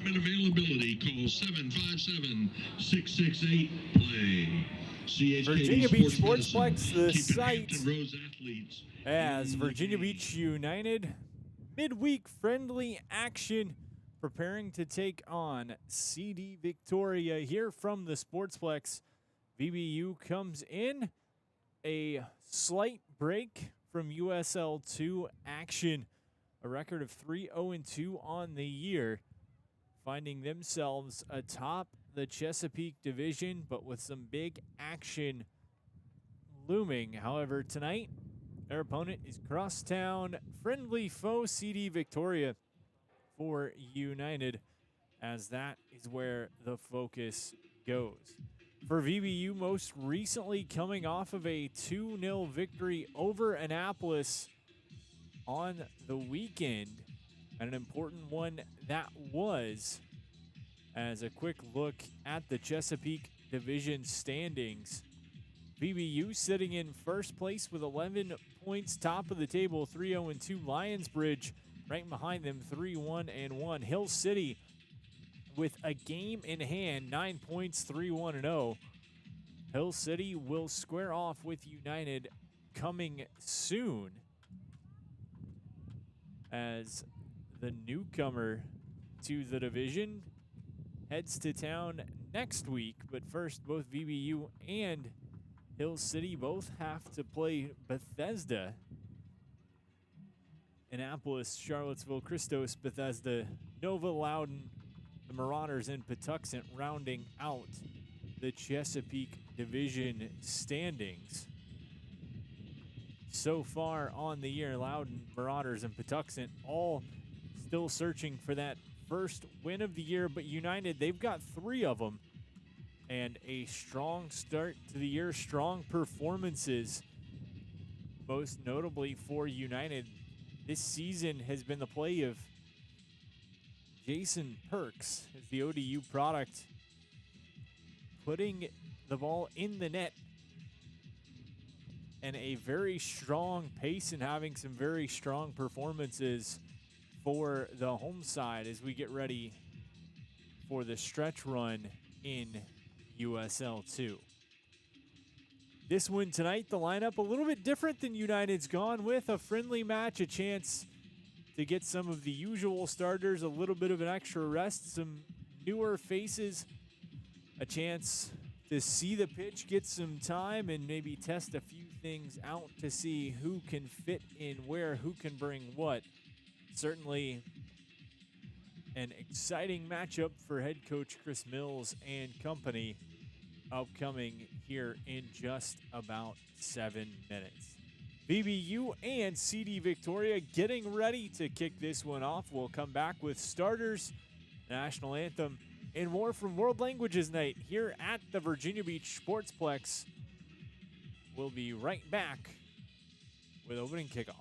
Availability, call 757-668-PLAY. Virginia Beach Sportsplex, the keeping site, Hampton Roads athletes as in Virginia the Beach United midweek friendly action preparing to take on CD Victoria here from the Sportsplex. VBU comes in a slight break from USL2 action, a record of 3-0-2 on the year, finding themselves atop the Chesapeake division, but with some big action looming. However, tonight, their opponent is crosstown friendly foe CD Victoria for United, as that is where the focus goes. For VBU, most recently coming off of a 2-0 victory over Annapolis on the weekend, and an important one that was. As a quick look at the Chesapeake division standings, VBU sitting in first place with 11 points, top of the table, 3-0-2. Lionsbridge right behind them, 3-1-1. Hill City with a game in hand, 9 points, 3-1-0. Hill City will square off with United coming soon, as the newcomer to the division heads to town next week. But first, both VBU and Hill City both have to play Bethesda. Annapolis, Charlottesville, Christos, Bethesda, Nova, Loudon, the Marauders, and Patuxent rounding out the Chesapeake division standings. So far on the year, Loudon, Marauders, and Patuxent all still searching for that first win of the year, but United, they've got 3 of them, and a strong start to the year, strong performances. Most notably for United, this season has been the play of Jason Perks as the ODU product, putting the ball in the net, and a very strong pace and having some very strong performances for the home side as we get ready for the stretch run in USL 2. This win tonight, the lineup a little bit different than United's gone with. A friendly match, a chance to get some of the usual starters, a little bit of an extra rest, some newer faces, a chance to see the pitch, get some time, and maybe test a few things out to see who can fit in where, who can bring what. Certainly an exciting matchup for head coach Chris Mills and company, upcoming here in just about 7 minutes. VBU and CD Victoria getting ready to kick this one off. We'll come back with starters, national anthem, and more from World Languages Night here at the Virginia Beach Sportsplex. We'll be right back with opening kickoff.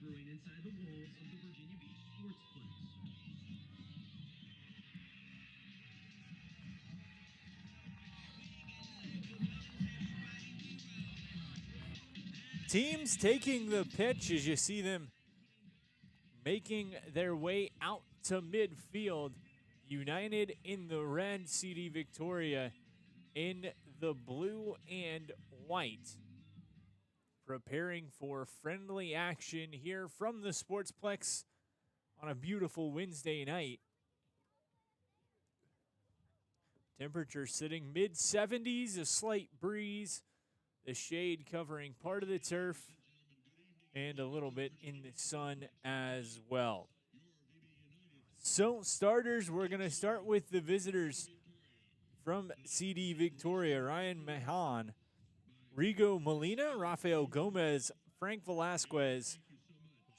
brewing inside the walls of the Virginia Beach Sportsplex. teams taking the pitch as you see them making their way out to midfield. United in the red, CD Victoria in the blue and white. Preparing for friendly action here from the Sportsplex on a beautiful Wednesday night. Temperature sitting mid-70s, a slight breeze, the shade covering part of the turf, and a little bit in the sun as well. So, starters, we're going to start with the visitors from CD Victoria. Ryan Mahan, Rigo Molina, Rafael Gomez, Frank Velasquez,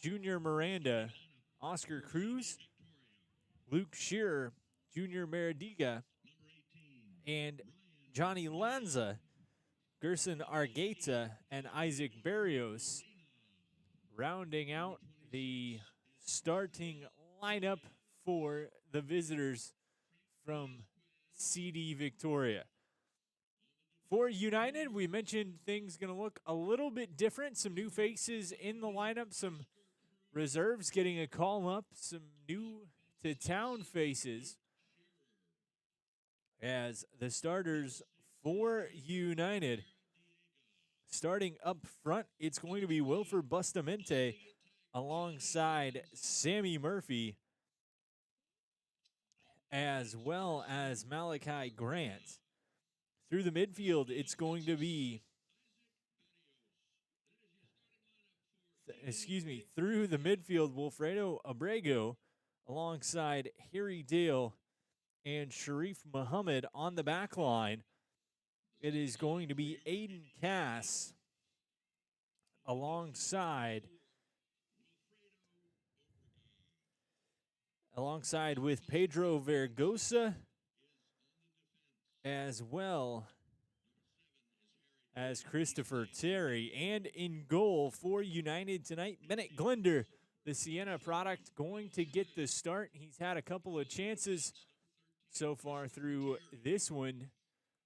Junior Miranda, Oscar Cruz, Luke Shearer, Junior Maradiga, and Johnny Lanza, Gerson Argueta, and Isaac Barrios, rounding out the starting lineup for the visitors from CD Victoria. For United, we mentioned things going to look a little bit different. Some new faces in the lineup, some reserves getting a call up, some new-to-town faces. As the starters for United, starting up front, it's going to be Wilfred Bustamante alongside Sammy Murphy, as well as Malachi Grant. Through the midfield, it's going to be, through the midfield, Wilfredo Abrego alongside Harry Dale and Sharif Muhammad. On the back line, it is going to be Aiden Cass alongside with Pedro Vergosa, as well as Christopher Terry. And in goal for United tonight, Bennett Glender, the Sienna product, going to get the start. He's had a couple of chances so far through this one,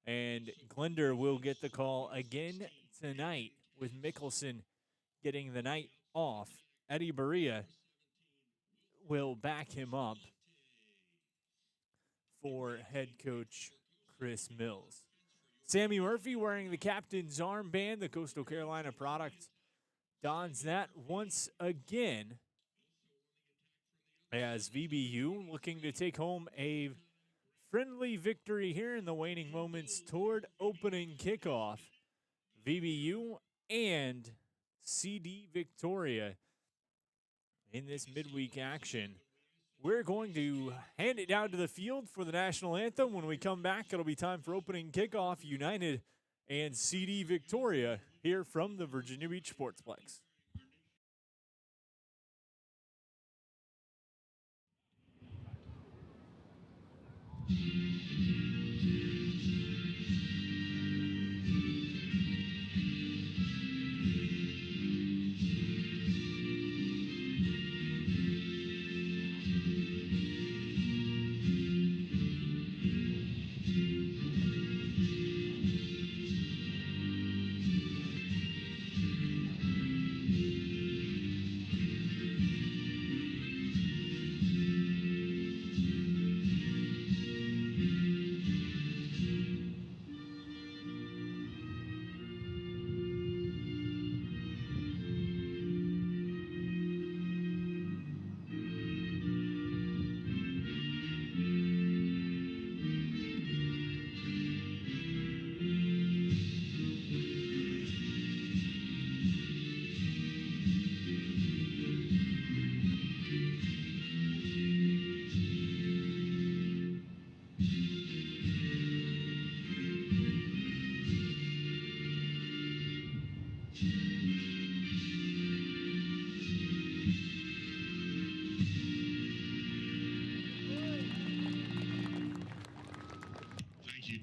and Glender will get the call again tonight, with Mickelson getting the night off. Eddie Berea will back him up for head coach Chris Mills. Sammy Murphy, wearing the captain's armband, the Coastal Carolina product, dons that once again, as VBU looking to take home a friendly victory here in the waning moments toward opening kickoff. VBU and CD Victoria in this midweek action. We're going to hand it down to the field for the national anthem. When we come back, it'll be time for opening kickoff. United and CD Victoria here from the Virginia Beach Sportsplex.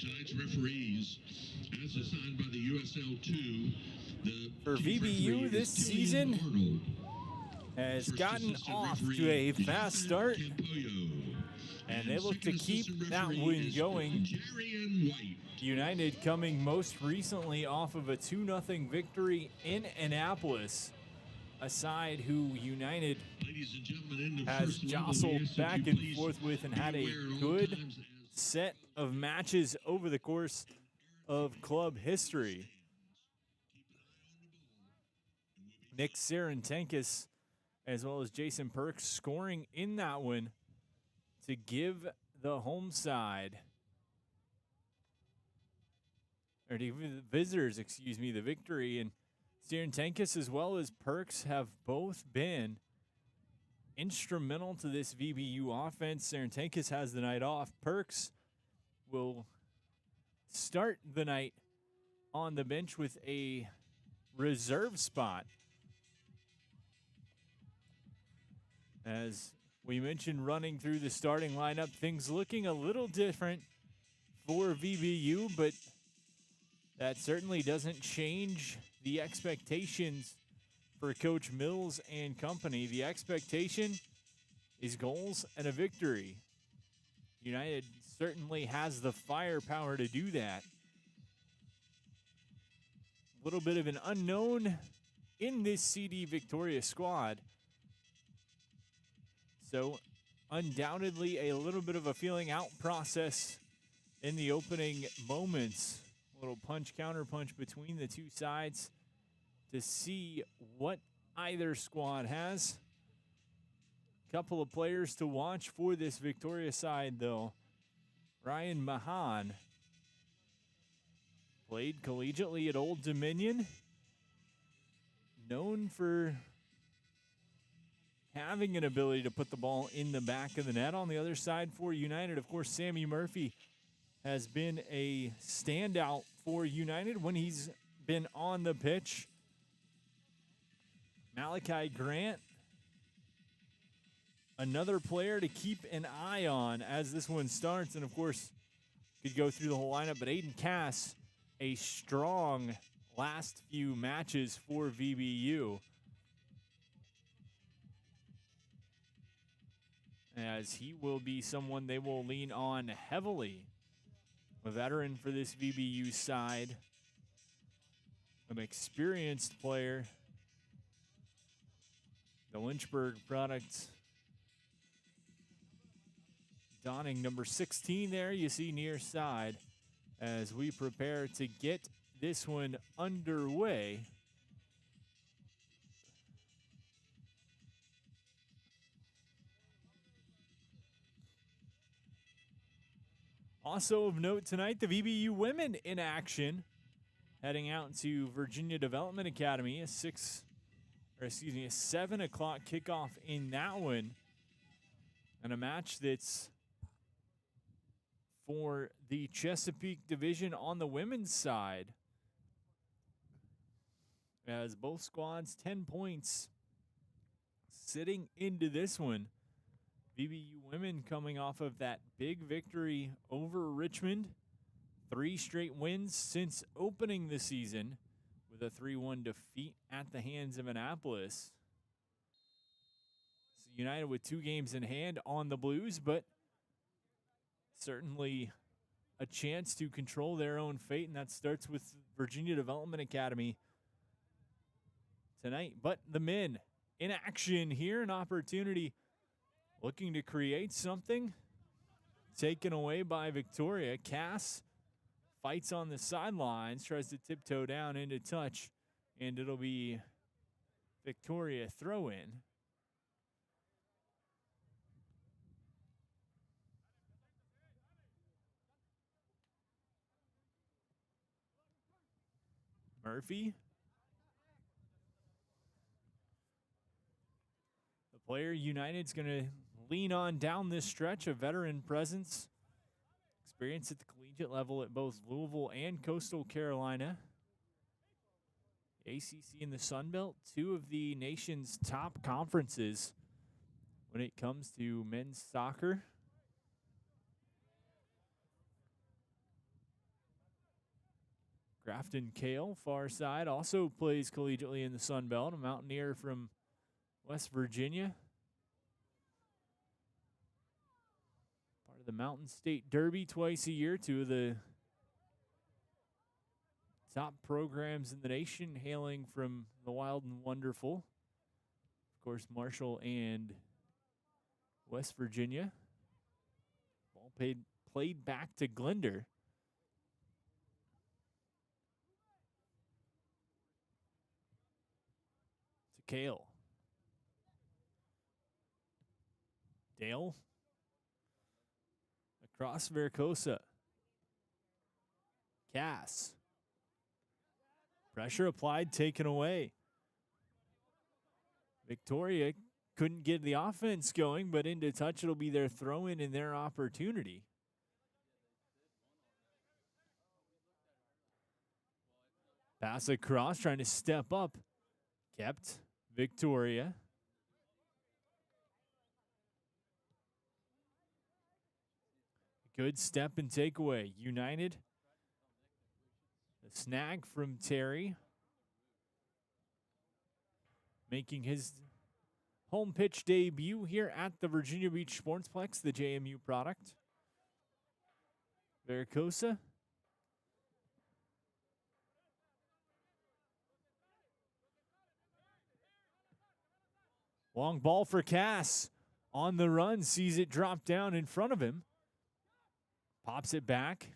Tonight's referees, as assigned by the USL2, for VBU this season has gotten off to a fast start. And they look to keep that win going. United coming most recently off of a 2-0 victory in Annapolis. A side who United has jostled back and forth with and had a good set of matches over the course of club history. Nick Sarantankis as well as Jason Perks scoring in that one to give the home side, or to give the visitors, the victory. And Sarantankis as well as Perks have both been instrumental to this VBU offense. Sarantankis has the night off. Perks will start the night on the bench with a reserve spot. As we mentioned, running through the starting lineup, things looking a little different for VBU, but that certainly doesn't change the expectations for Coach Mills and company. The expectation is goals and a victory. United certainly has the firepower to do that. A little bit of an unknown in this CD Victoria squad. So undoubtedly a little bit of a feeling out process in the opening moments. A little punch, counter punch between the two sides to see what either squad has. Couple of players to watch for this Victoria side, though. Ryan Mahan played collegiately at Old Dominion, known for having an ability to put the ball in the back of the net. On the other side for United, of course, Sammy Murphy has been a standout for United when he's been on the pitch. Malachi Grant, another player to keep an eye on as this one starts. And, of course, could go through the whole lineup. But Aiden Cass, a strong last few matches for VBU, as he will be someone they will lean on heavily. A veteran for this VBU side, an experienced player. The Lynchburg product donning number 16 there, you see near side, as we prepare to get this one underway. Also of note tonight, the VBU women in action, heading out to Virginia Development Academy, a 7 o'clock kickoff in that one, and a match that's for the Chesapeake division on the women's side, as both squads 10 points sitting into this one. VBU women coming off of that big victory over Richmond. 3 straight wins since opening the season with a 3-1 defeat at the hands of Annapolis. So United with 2 games in hand on the Blues, but certainly a chance to control their own fate, and that starts with Virginia Development Academy tonight. But the men in action here, an opportunity looking to create something. Taken away by Victoria. Cass fights on the sidelines, tries to tiptoe down into touch, and it'll be Victoria throw in. Murphy. The player United's going to lean on down this stretch, a veteran presence, experience at the collegiate level at both Louisville and Coastal Carolina. ACC and the Sun Belt, 2 of the nation's top conferences when it comes to men's soccer. Grafton Kale, far side, also plays collegiately in the Sun Belt, a Mountaineer from West Virginia. for the Mountain State Derby twice a year, two of the top programs in the nation, hailing from the Wild and Wonderful. Of course, Marshall and West Virginia. Ball played back to Glender. To Kale. Dale. Across Vercosa. Cass. Pressure applied, taken away. Victoria couldn't get the offense going, but into touch, it'll be their throw-in and their opportunity. Pass across, trying to step up. Kept Victoria. Good step and takeaway. United. The snag from Terry. Making his home pitch debut here at the Virginia Beach Sportsplex, the JMU product. Vercosa. Long ball for Cass. On the run, sees it drop down in front of him. Pops it back.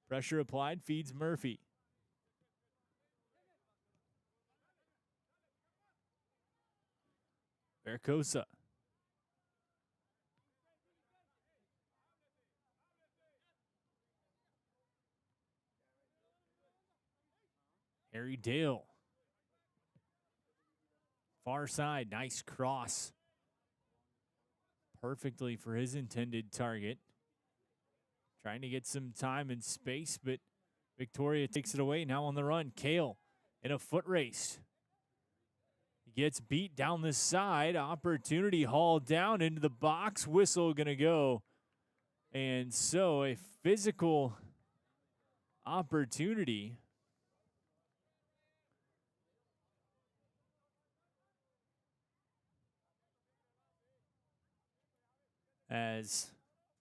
Pressure applied, feeds Murphy. Vercosa. Harry Dale. Far side, nice cross. Perfectly for his intended target. Trying to get some time and space, but Victoria takes it away. Now on the run, Kale in a foot race. He gets beat down the side. Opportunity hauled down into the box. Whistle gonna go. And so a physical opportunity. As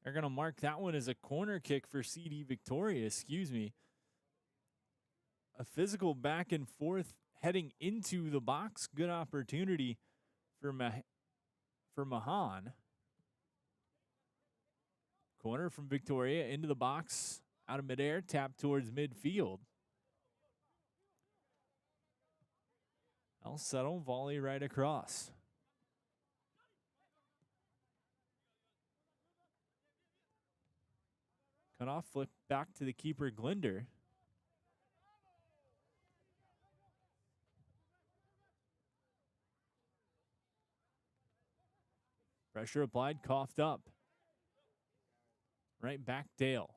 they're going to mark that one as a corner kick for CD Victoria, A physical back and forth heading into the box. Good opportunity for Mahan. Corner from Victoria into the box. Out of midair, tap towards midfield. I'll settle, volley right across. Cut off, flip back to the keeper, Glender. Pressure applied, coughed up. Right back, Dale.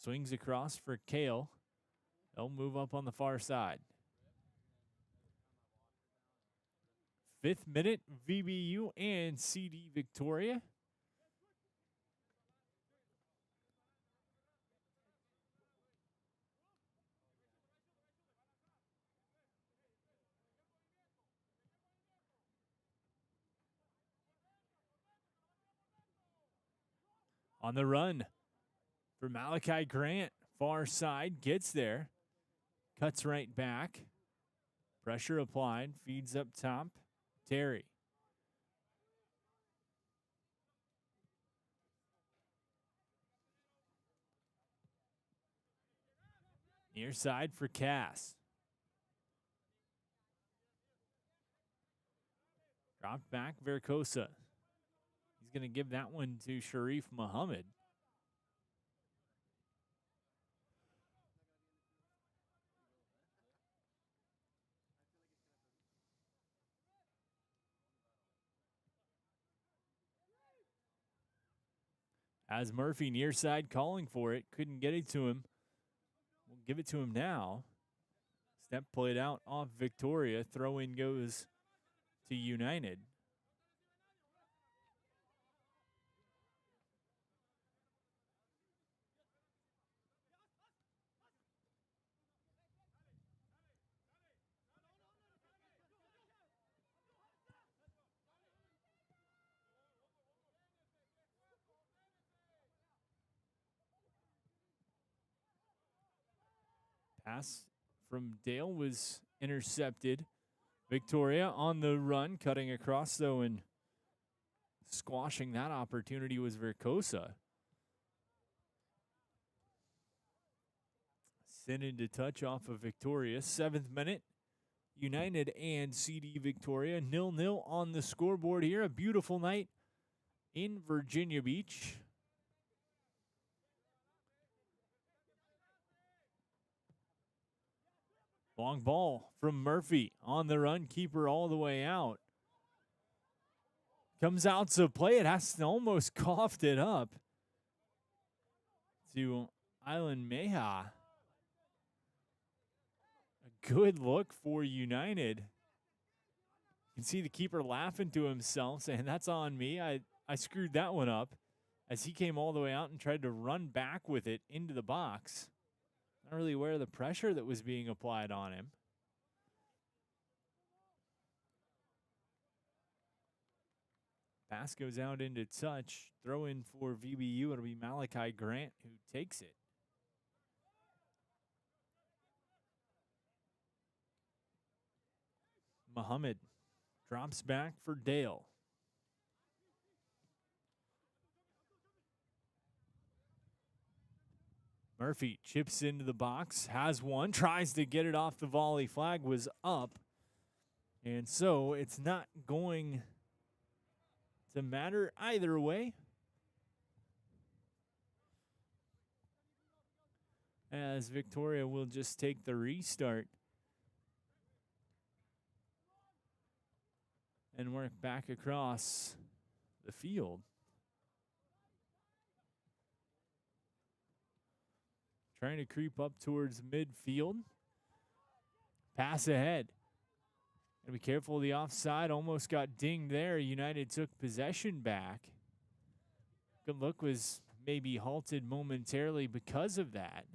Swings across for Kale. They'll move up on the far side. 5th minute, VBU and CD Victoria. On the run for Malachi Grant. Far side, gets there. Cuts right back. Pressure applied, feeds up top. Terry. Near side for Cass. Dropped back, Vercosa. He's going to give that one to Sharif Muhammad. As Murphy near side calling for it. Couldn't get it to him. We'll give it to him now. Step played out off Victoria. Throw in goes to United. Pass from Dale was intercepted. Victoria on the run, cutting across though, and squashing that opportunity was Verkosa. Sent into touch off of Victoria. 7th minute. United and CD Victoria 0-0 on the scoreboard here. A beautiful night in Virginia Beach. Long ball from Murphy on the run. Keeper all the way out. Comes out to play it. Has to almost coughed it up to Island Meha. A good look for United. You can see the keeper laughing to himself, saying, "That's on me. I screwed that one up," as he came all the way out and tried to run back with it into the box. Not really aware of the pressure that was being applied on him. Pass goes out into touch. Throw in for VBU. It'll be Malachi Grant who takes it. Muhammad drops back for Dale. Murphy chips into the box, has one, tries to get it off the volley. Flag was up. And so it's not going to matter either way, as Victoria will just take the restart and work back across the field. Trying to creep up towards midfield. Pass ahead. Gotta be careful of the offside. Almost got dinged there. United took possession back. Good look was maybe halted momentarily because of that.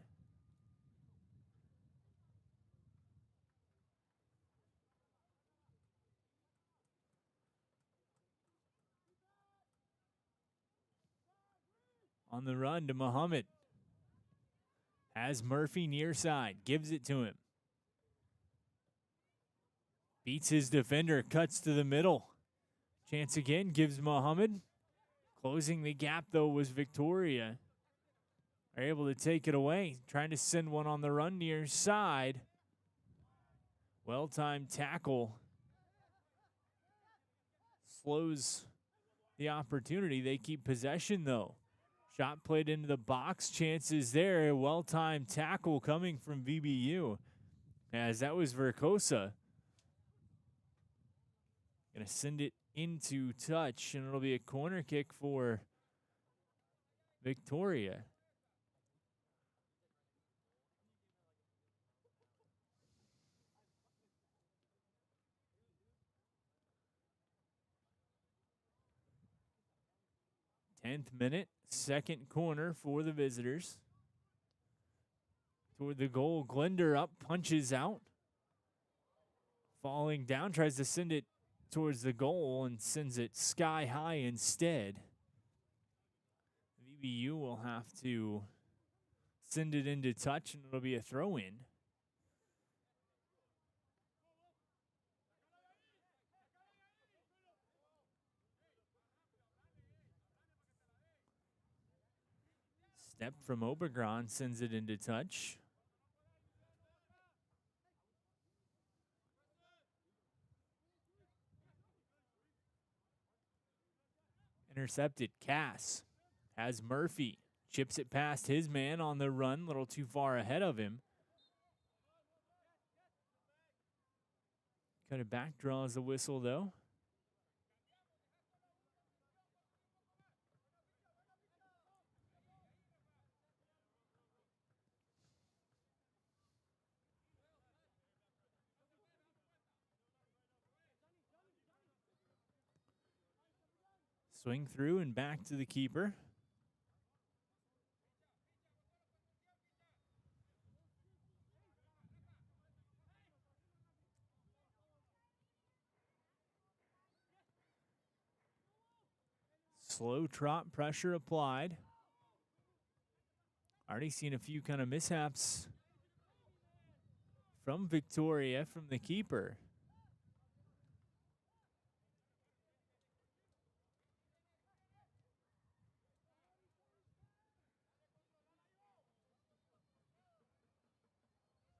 On the run to Muhammad. Has Murphy near side. Gives it to him. Beats his defender. Cuts to the middle. Chance again. Gives Muhammad. Closing the gap, though, was Victoria. Are able to take it away. Trying to send one on the run near side. Well-timed tackle. Slows the opportunity. They keep possession, though. Shot played into the box. Chances there. Well-timed tackle coming from VBU, as that was Verkosa. Going to send it into touch, and it'll be a corner kick for Victoria. Tenth minute, second corner for the visitors. Toward the goal, Glender up, punches out. Falling down, tries to send it towards the goal and sends it sky high instead. VBU will have to send it into touch, and it'll be a throw-in. Step from Obegron sends it into touch. Intercepted. Cass has Murphy. Chips it past his man on the run. A little too far ahead of him. Cut it back. Draws the whistle, though. Swing through and back to the keeper. Slow trot, pressure applied. Already seen a few kind of mishaps from Victoria from the keeper.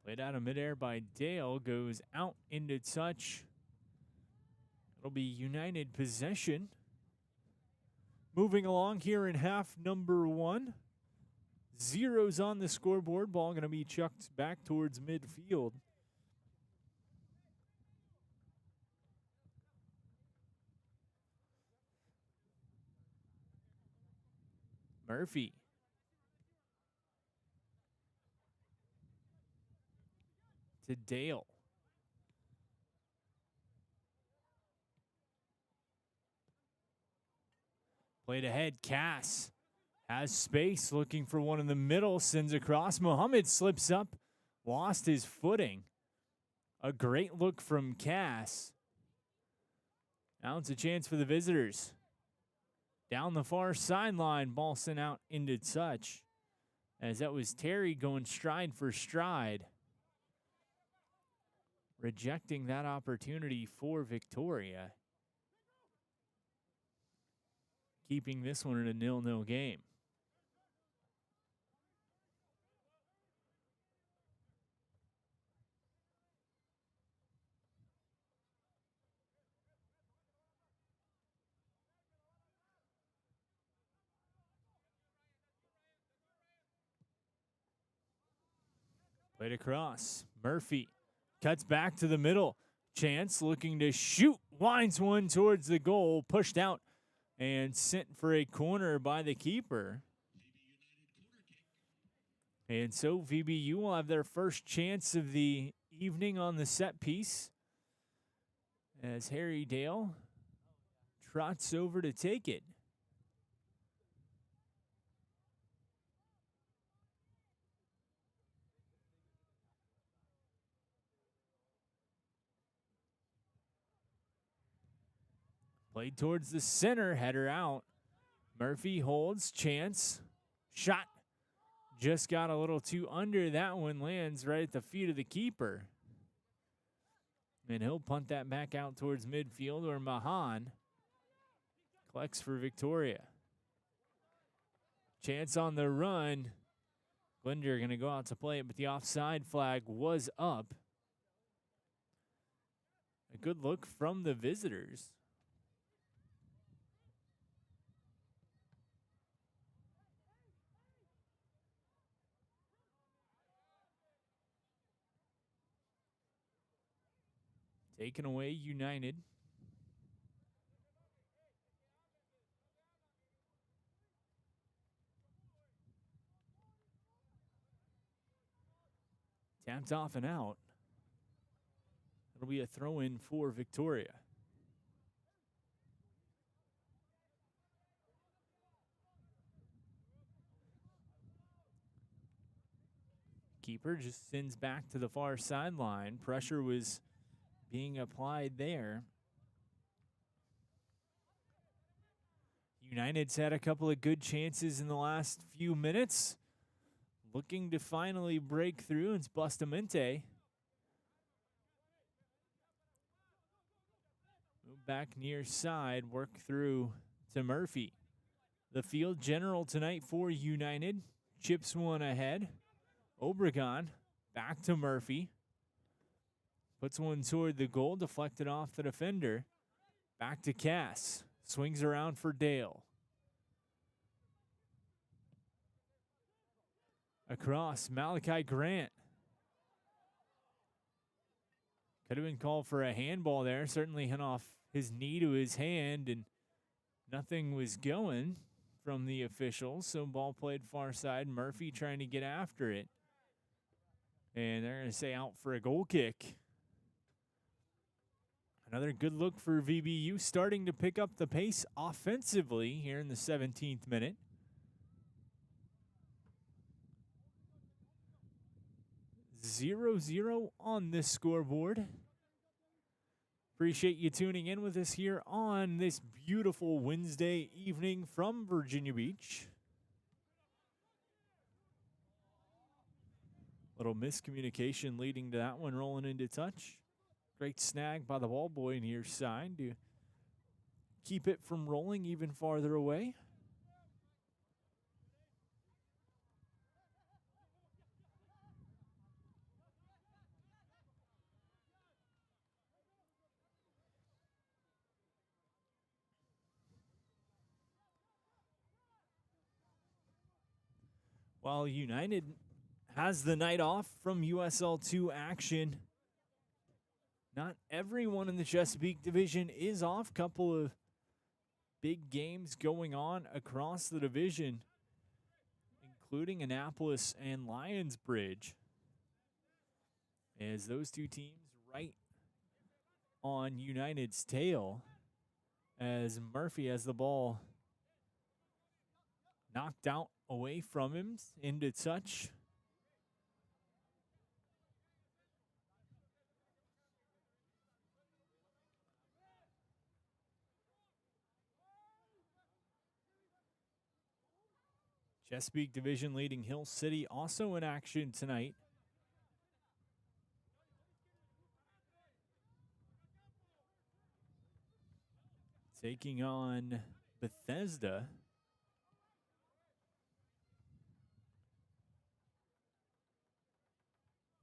Played out of midair by Dale, goes out into touch. It'll be United possession. Moving along here in half number 1. Zeros on the scoreboard. Ball going to be chucked back towards midfield. Murphy. To Dale. Played ahead, Cass has space, looking for one in the middle, sends across. Mohammed slips up, lost his footing. A great look from Cass. Now it's a chance for the visitors. Down the far sideline, ball sent out into touch. As that was Terry going stride for stride. Rejecting that opportunity for Victoria. Keeping this one in a 0-0 game. Played across. Murphy cuts back to the middle. Chance looking to shoot. Winds one towards the goal. Pushed out and sent for a corner by the keeper. And so VBU will have their first chance of the evening on the set piece as Harry Dale trots over to take it. Played towards the center, header out. Murphy holds, Chance, shot. Just got a little too under. That one lands right at the feet of the keeper. And he'll punt that back out towards midfield where Mahan collects for Victoria. Chance on the run. Glinder going to go out to play it, but the offside flag was up. A good look from the visitors. Taken away, United. Tapped off and out. It'll be a throw-in for Victoria. Keeper just sends back to the far sideline. Pressure was being applied there. United's had a couple of good chances in the last few minutes. Looking to finally break through. It's Bustamante. Move back near side, work through to Murphy. The field general tonight for United. Chips one ahead. Obregon back to Murphy. Puts one toward the goal, deflected off the defender. Back to Cass. Swings around for Dale. Across, Malachi Grant. Could have been called for a handball there. Certainly hit off his knee to his hand, and nothing was going from the officials. So ball played far side. Murphy trying to get after it. And they're going to say out for a goal kick. Another good look for VBU, starting to pick up the pace offensively here in the 17th minute. Zero on this scoreboard. Appreciate you tuning in with us here on this beautiful Wednesday evening from Virginia Beach. Little miscommunication leading to that one rolling into touch. Great snag by the ball boy near side to keep it from rolling even farther away. While United has the night off from USL2 action, not everyone in the Chesapeake division is off. Couple of big games going on across the division, including Annapolis and Lionsbridge, as those two teams right on United's tail, as Murphy has the ball knocked out away from him into touch. Chesapeake division leading Hill City also in action tonight. Taking on Bethesda.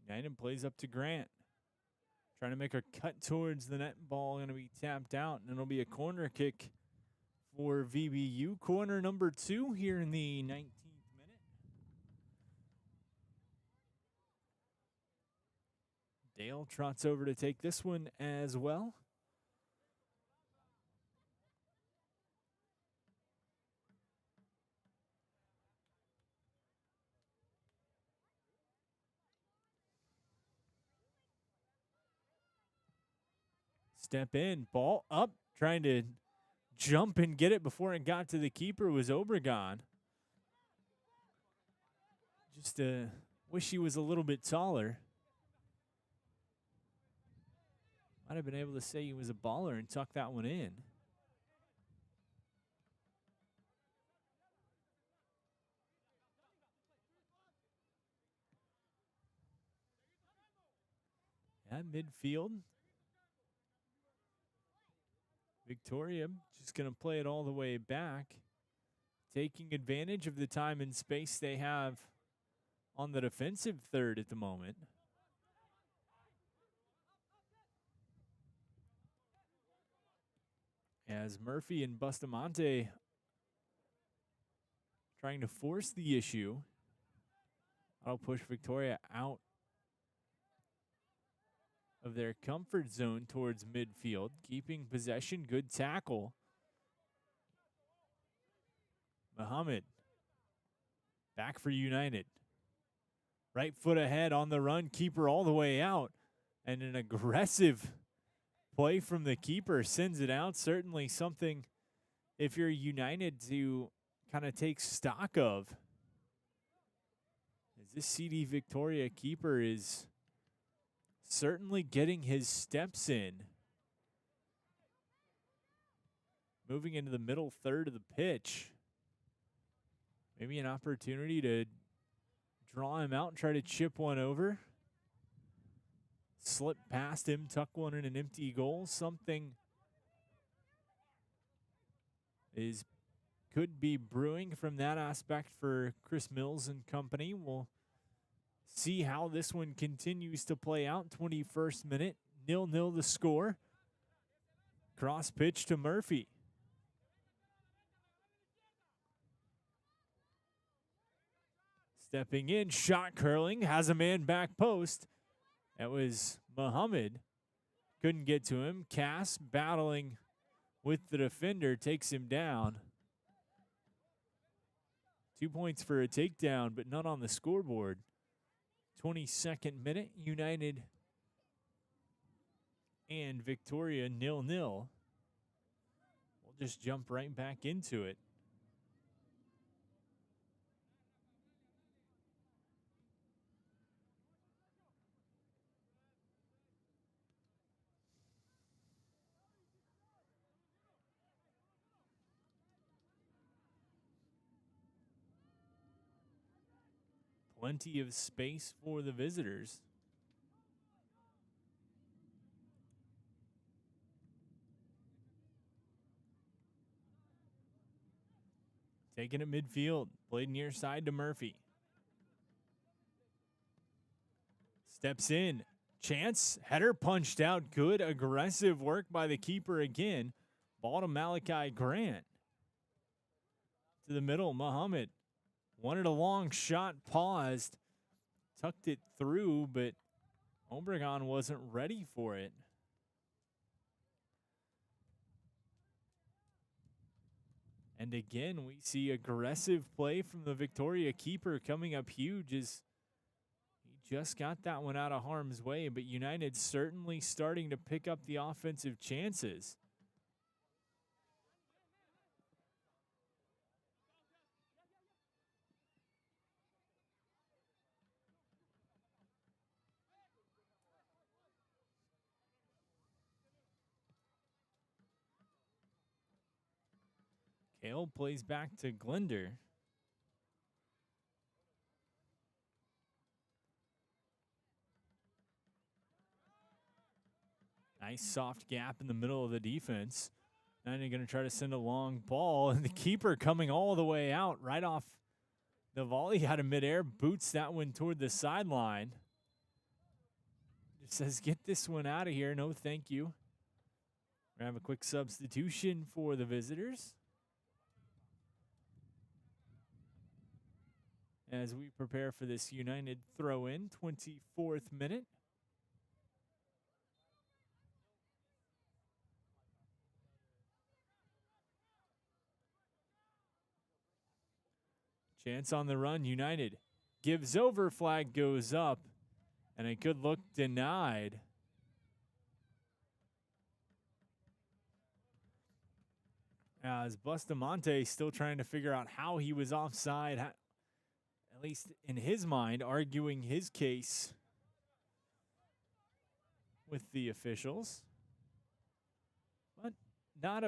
United plays up to Grant. Trying to make a cut towards the net. Ball going to be tapped out, and it'll be a corner kick for VBU. Corner number 2 here in the 19th minute. Dale trots over to take this one as well. Step in, ball up, trying to jump and get it before it got to the keeper was Obregon. Just wish he was a little bit taller. Might have been able to say he was a baller and tuck that one in. At midfield, Victoria just going to play it all the way back, taking advantage of the time and space they have on the defensive third at the moment. As Murphy and Bustamante trying to force the issue. That'll push Victoria out of their comfort zone towards midfield, keeping possession. Good tackle. Muhammad back for United. Right foot ahead on the run, keeper all the way out. And an aggressive play from the keeper sends it out. Certainly something, if you're United, to kind of take stock of. As this CD Victoria keeper is certainly getting his steps in. Moving into the middle third of the pitch. Maybe an opportunity to draw him out and try to chip one over. Slip past him, tuck one in an empty goal. Something could be brewing from that aspect for Chris Mills and company. We'll see how this one continues to play out. 21st minute, 0-0 the score. Cross pitch to Murphy. Stepping in, shot curling, has a man back post. That was Muhammad. Couldn't get to him. Cass battling with the defender, takes him down. 2 points for a takedown, but none on the scoreboard. 22nd minute, United and Victoria 0-0. We'll just jump right back into it. Plenty of space for the visitors. Taking it midfield. Played near side to Murphy. Steps in. Chance. Header punched out. Good aggressive work by the keeper again. Ball to Malachi Grant. To the middle. Muhammad. Wanted a long shot. Paused. Tucked it through, but Obregon wasn't ready for it. And again, we see aggressive play from the Victoria keeper coming up huge as he just got that one out of harm's way, but United certainly starting to pick up the offensive chances. Kale plays back to Glender. Nice soft gap in the middle of the defense. Now you're going to try to send a long ball, and the keeper coming all the way out right off the volley out of midair, boots that one toward the sideline. Just says, get this one out of here. No, thank you. We're going to have a quick substitution for the visitors as we prepare for this United throw-in, 24th minute. Chance on the run, United gives over, flag goes up, and a good look denied. As Bustamante still trying to figure out how he was offside, at least in his mind, arguing his case with the officials. But not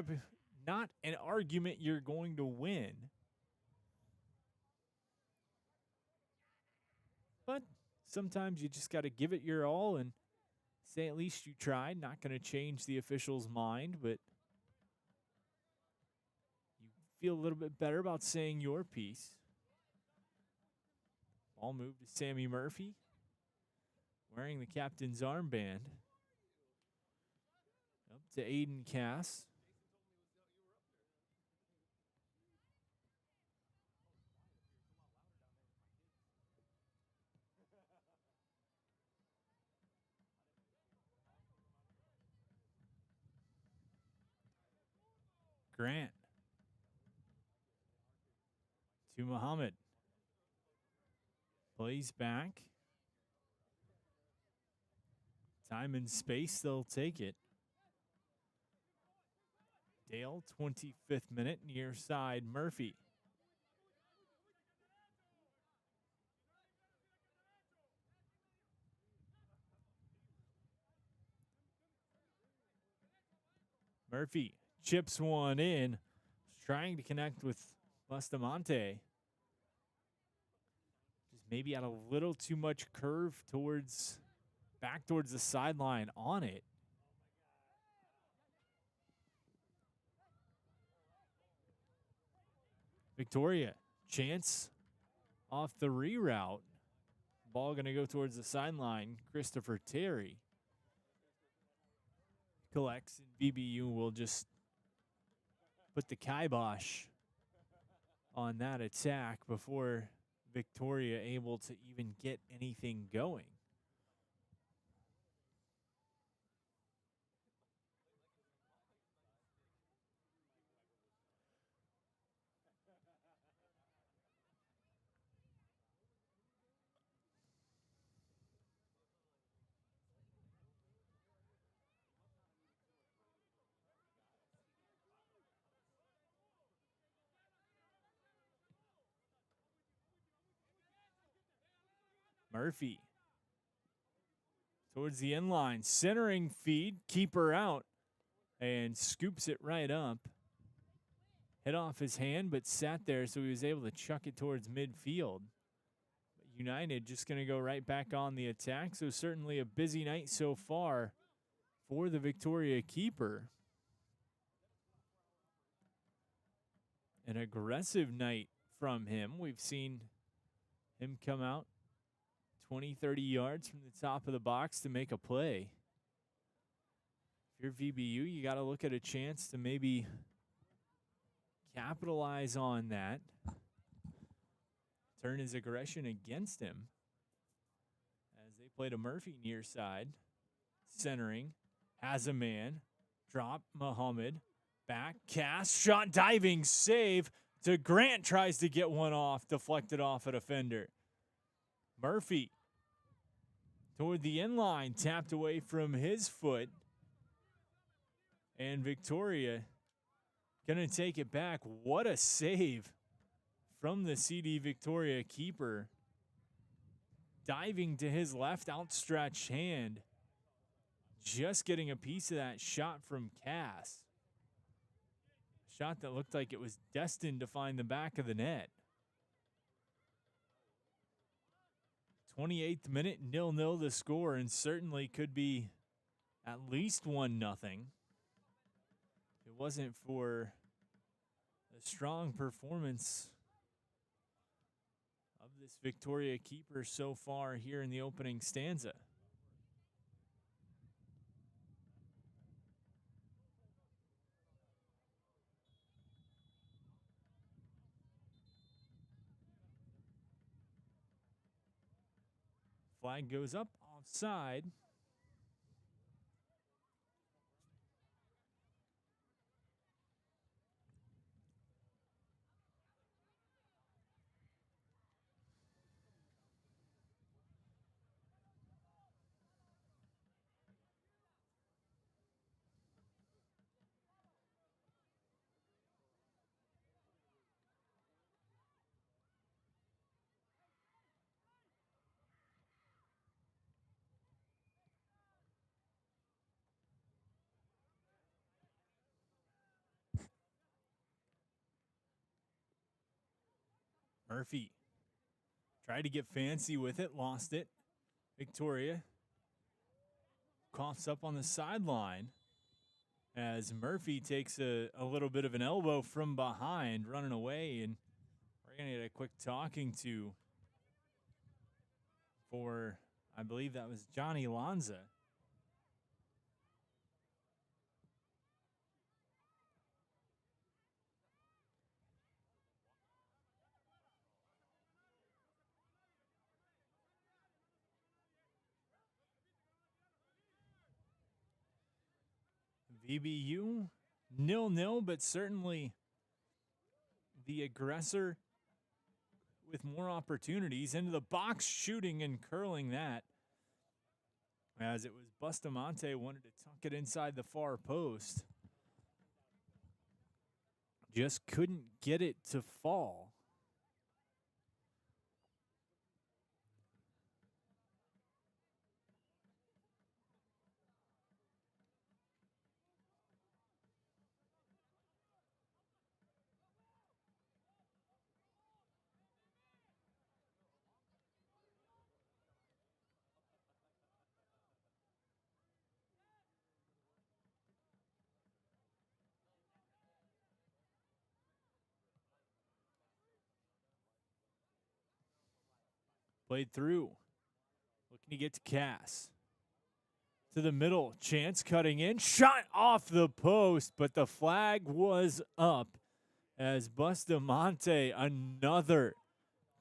an argument you're going to win. But sometimes you just got to give it your all and say at least you tried. Not going to change the official's mind, but you feel a little bit better about saying your piece. Ball move to Sammy Murphy, wearing the captain's armband. Up to Aiden Cass. Grant to Muhammad. Plays back. Time and space, they'll take it. Dale, 25th minute, near side, Murphy. Murphy chips one in, trying to connect with Bustamante. Just maybe had a little too much curve back towards the sideline on it. Victoria, chance off the reroute. Ball going to go towards the sideline. Christopher Terry collects, and VBU will just put the kibosh on that attack before Victoria able to even get anything going. Murphy towards the end line, centering feed, keeper out, and scoops it right up. Hit off his hand, but sat there, so he was able to chuck it towards midfield. But United just going to go right back on the attack. So certainly a busy night so far for the Victoria keeper. An aggressive night from him. We've seen him come out 20, 30 yards from the top of the box to make a play. If you're VBU, you got to look at a chance to maybe capitalize on that. Turn his aggression against him as they play to Murphy near side. Centering. Has a man. Drop Muhammad. Back. Cast. Shot. Diving. Save. To Grant. Tries to get one off. Deflected off a defender. Murphy. Toward the end line. Tapped away from his foot. And Victoria going to take it back. What a save from the CD Victoria keeper. Diving to his left outstretched hand. Just getting a piece of that shot from Cass. Shot that looked like it was destined to find the back of the net. 28th minute, 0-0 the score, and certainly could be at least 1-0. It wasn't for a strong performance of this Victoria keeper so far here in the opening stanza. Flag goes up, offside. Murphy tried to get fancy with it, lost it. Victoria coughs up on the sideline as Murphy takes a little bit of an elbow from behind, running away, and we're going to get a quick talking to for, I believe that was Johnny Lanza. VBU 0-0, but certainly the aggressor with more opportunities into the box, shooting and curling that. As it was Bustamante wanted to tuck it inside the far post. Just couldn't get it to fall. Played through. Looking to get to Cass. To the middle. Chance cutting in. Shot off the post, but the flag was up as Bustamante, another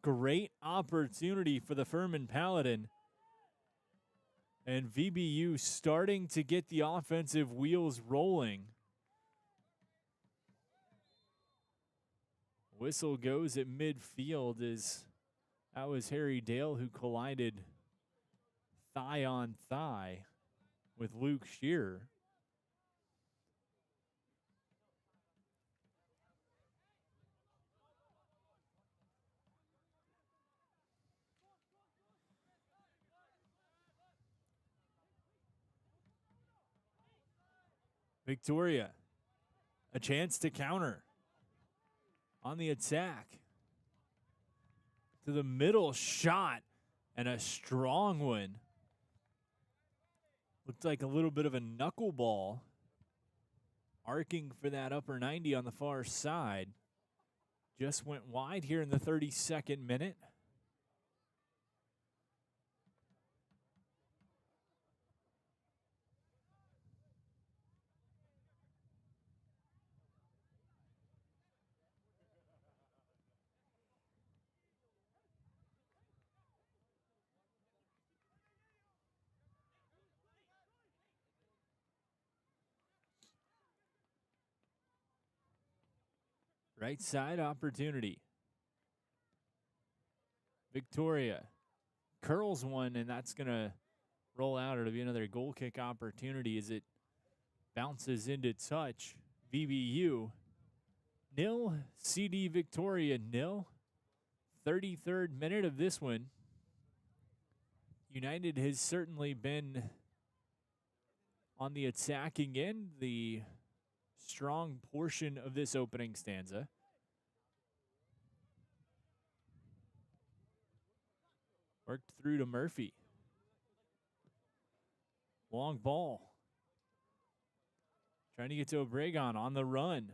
great opportunity for the Furman Paladin. And VBU starting to get the offensive wheels rolling. Whistle goes at midfield as that was Harry Dale who collided thigh on thigh with Luke Shearer. Victoria, a chance to counter on the attack. to the middle shot, and a strong one. Looked like a little bit of a knuckleball. Arcing for that upper 90 on the far side. Just went wide here in the 32nd minute. Right side opportunity. Victoria curls one, and that's going to roll out. It'll be another goal kick opportunity as it bounces into touch. VBU 0, CD Victoria 0. 33rd minute of this one. United has certainly been on the attacking end, the strong portion of this opening stanza. Worked through to Murphy. Long ball. Trying to get to Obregon on the run.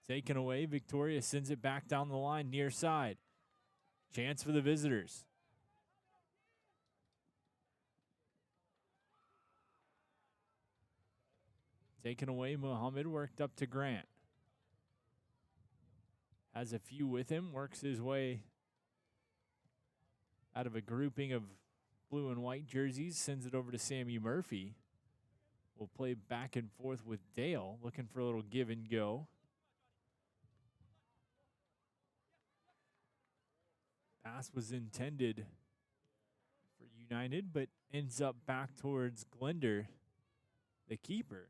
Taken away. Victoria sends it back down the line near side. Chance for the visitors. Taken away. Muhammad worked up to Grant. Has a few with him. Works his way out of a grouping of blue and white jerseys. Sends it over to Sammy Murphy. We'll play back and forth with Dale. Looking for a little give and go. Pass was intended for United, but ends up back towards Glender, the keeper.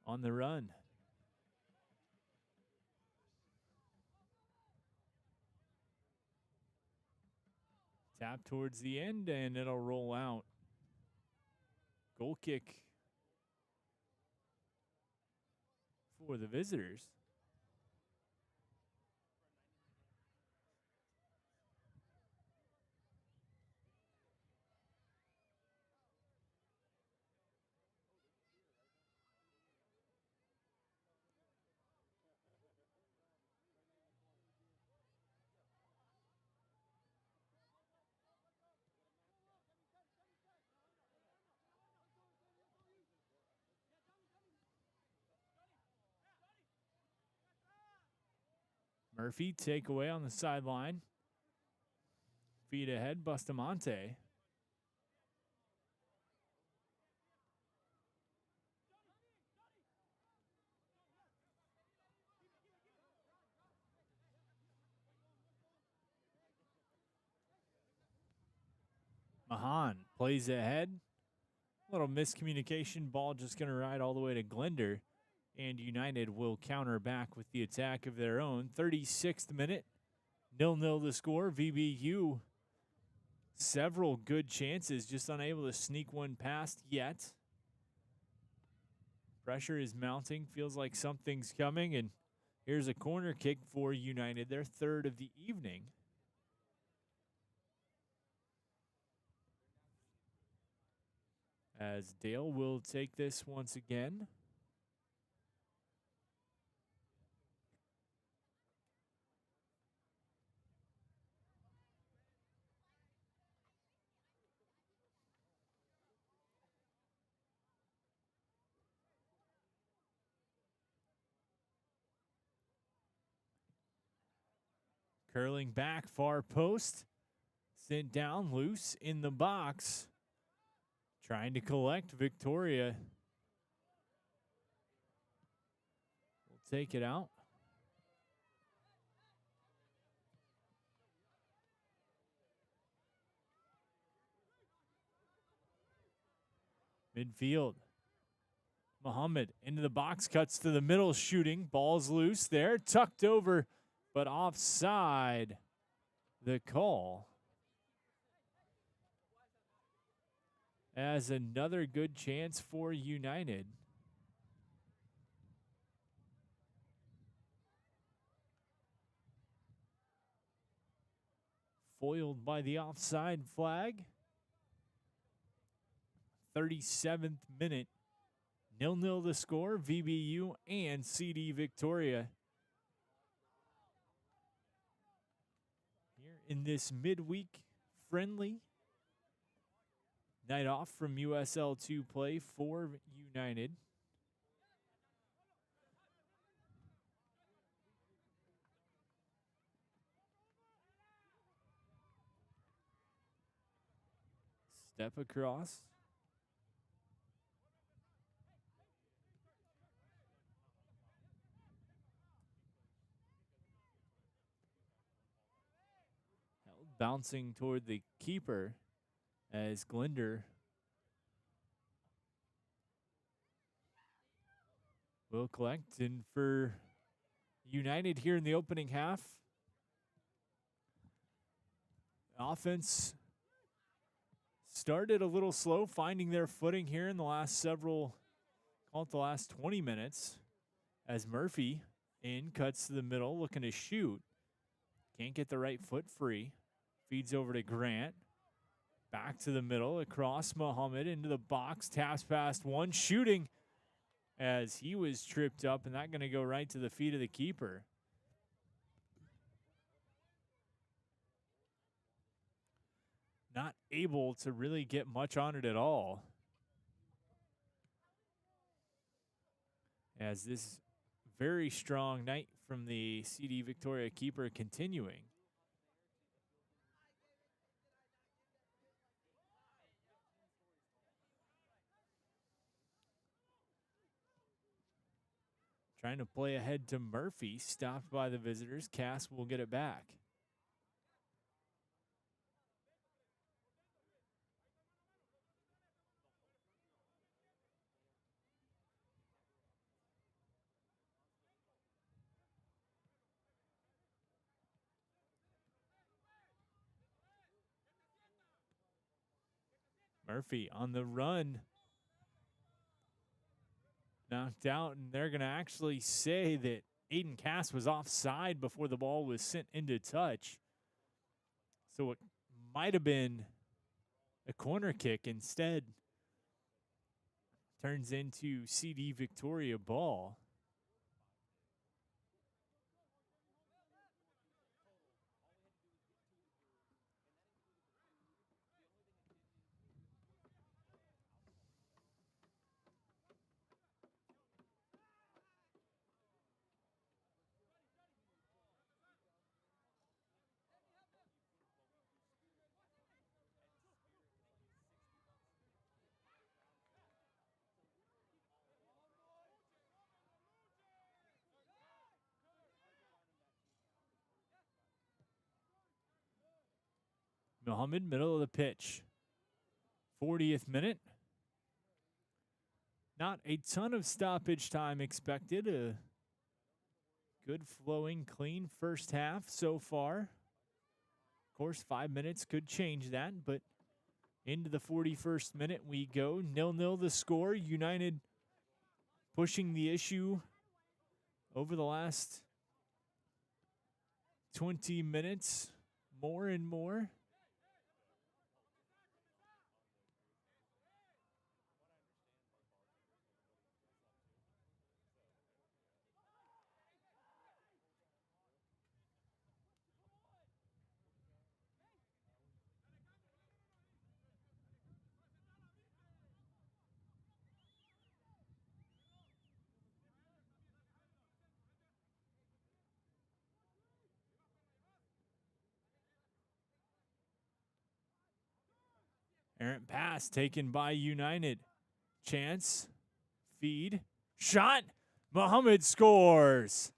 On the run. Tap towards the end, and it'll roll out. Goal kick for the visitors. Murphy takeaway on the sideline. Feet ahead, Bustamante. Mahan plays ahead. A little miscommunication. Ball just going to ride all the way to Glender. And United will counter back with the attack of their own. 36th minute. 0-0 the score. VBU, several good chances, just unable to sneak one past yet. Pressure is mounting. Feels like something's coming. And here's a corner kick for United, their third of the evening. As Dale will take this once again. Curling back, far post. Sent down, loose in the box. Trying to collect. Victoria will take it out. Midfield. Muhammad into the box, cuts to the middle, shooting. Ball's loose there, tucked over, but offside. The call. as another good chance for United. Foiled by the offside flag. 37th minute. 0-0 the score. VBU and CD Victoria. Here in this midweek friendly. Night off from USL2 play for United. Step across. Held bouncing toward the keeper as Glinder will collect. And for United here in the opening half, offense started a little slow, finding their footing here in the last the last 20 minutes, as Murphy cuts to the middle, looking to shoot. Can't get the right foot free. Feeds over to Grant. Back to the middle, across Muhammad into the box, taps past one, shooting as he was tripped up, and that going to go right to the feet of the keeper. Not able to really get much on it at all, as this very strong night from the CD Victoria keeper continuing. Trying to play ahead to Murphy, stopped by the visitors. Cass will get it back. Murphy on the run. Knocked out, and they're going to actually say that Aiden Cass was offside before the ball was sent into touch. So it might have been a corner kick. Instead, turns into CD Victoria ball. Muhammad, middle of the pitch. 40th minute. Not a ton of stoppage time expected. A good flowing, clean first half so far. Of course, 5 minutes could change that, but into the 41st minute we go. 0-0 the score. United pushing the issue over the last 20 minutes more and more. Errant pass taken by United. Chance. Feed. Shot. Muhammad scores.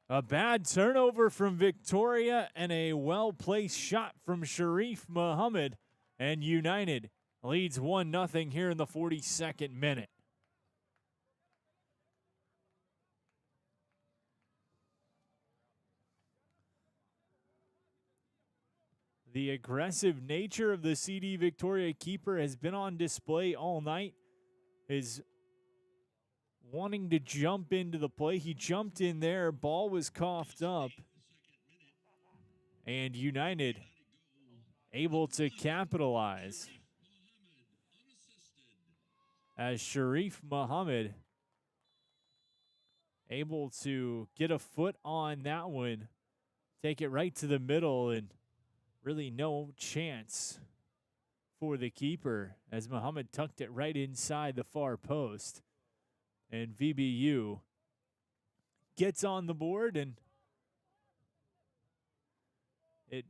A bad turnover from Victoria and a well-placed shot from Sharif Muhammad. And United leads 1-0 here in the 42nd minute. The aggressive nature of the CD Victoria keeper has been on display all night. Is wanting to jump into the play. He jumped in there. Ball was coughed up. And United able to capitalize as Sharif Muhammad able to get a foot on that one, take it right to the middle, and really no chance for the keeper as Muhammad tucked it right inside the far post. And VBU gets on the board, and it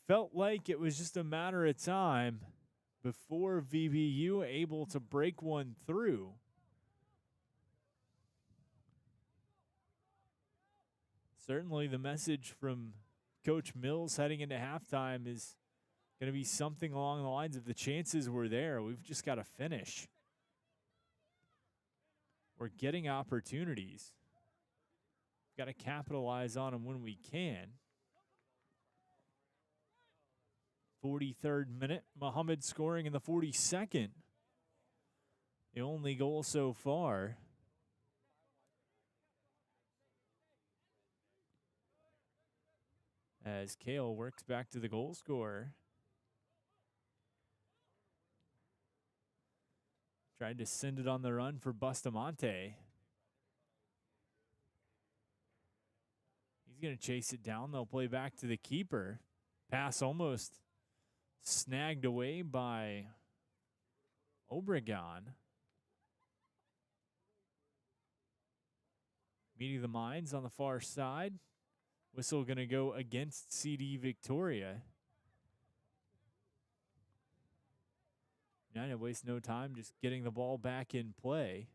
felt like it was just a matter of time before VBU able to break one through. Certainly the message from Coach Mills heading into halftime is going to be something along the lines of the chances were there. We've just got to finish. We're getting opportunities. Got to capitalize on them when we can. 43rd minute, Muhammad scoring in the 42nd. The only goal so far. As Kale works back to the goal scorer. Tried to send it on the run for Bustamante. He's going to chase it down. They'll play back to the keeper. Pass almost snagged away by Obregon. Meeting the minds on the far side. Whistle going to go against CD Victoria. United waste no time just getting the ball back in play.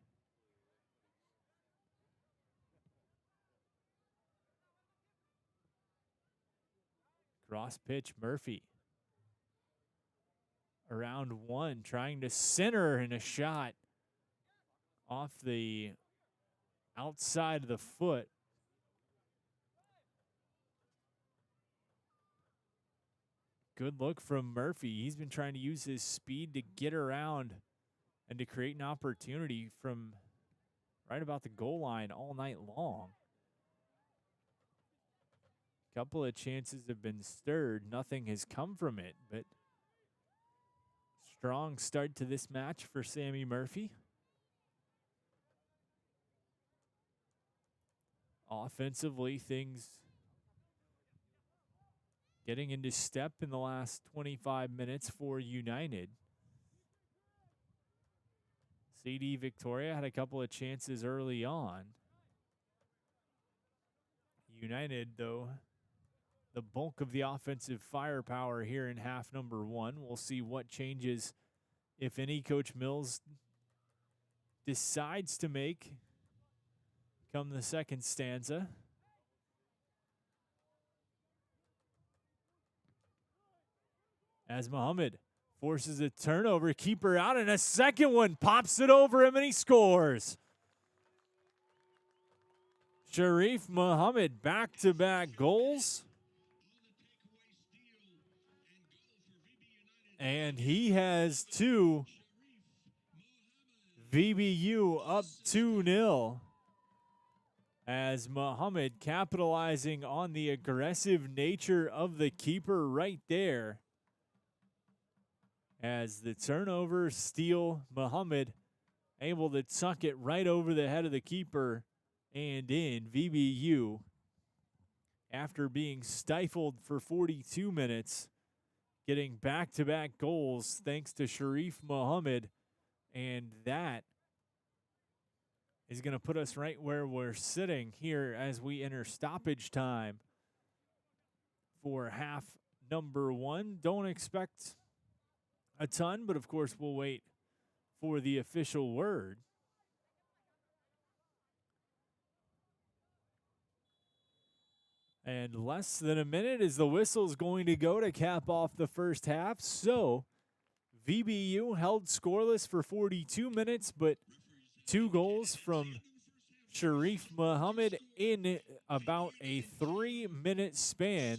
Cross pitch, Murphy. Around one, trying to center in a shot off the outside of the foot. Good look from Murphy. He's been trying to use his speed to get around and to create an opportunity from right about the goal line all night long. Couple of chances have been stirred. Nothing has come from it, but strong start to this match for Sammy Murphy. Offensively, things getting into step in the last 25 minutes for United. CD Victoria had a couple of chances early on. United, though, the bulk of the offensive firepower here in half number one. We'll see what changes, if any, Coach Mills decides to make come the second stanza. As Muhammad forces a turnover, keeper out, and a second one pops it over him, and he scores. Sharif Muhammad, back-to-back goals. And he has two. VBU up 2-0. As Muhammad capitalizing on the aggressive nature of the keeper right there. As the turnover, steal, Muhammad able to tuck it right over the head of the keeper and in. VBU, after being stifled for 42 minutes, getting back-to-back goals thanks to Sharif Muhammad, and that is going to put us right where we're sitting here as we enter stoppage time for half number one. Don't expect a ton, but of course we'll wait for the official word. And less than a minute as the whistle's going to go to cap off the first half. So VBU held scoreless for 42 minutes, but 2 goals from Sharif Muhammad in about a 3-minute span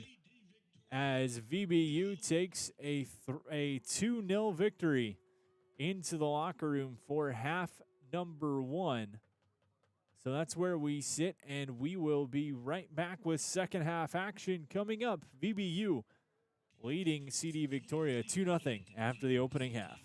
as VBU takes a 2-0 victory into the locker room for half number 1. So that's where we sit, and we will be right back with second half action coming up. VBU leading CD Victoria 2-0 after the opening half.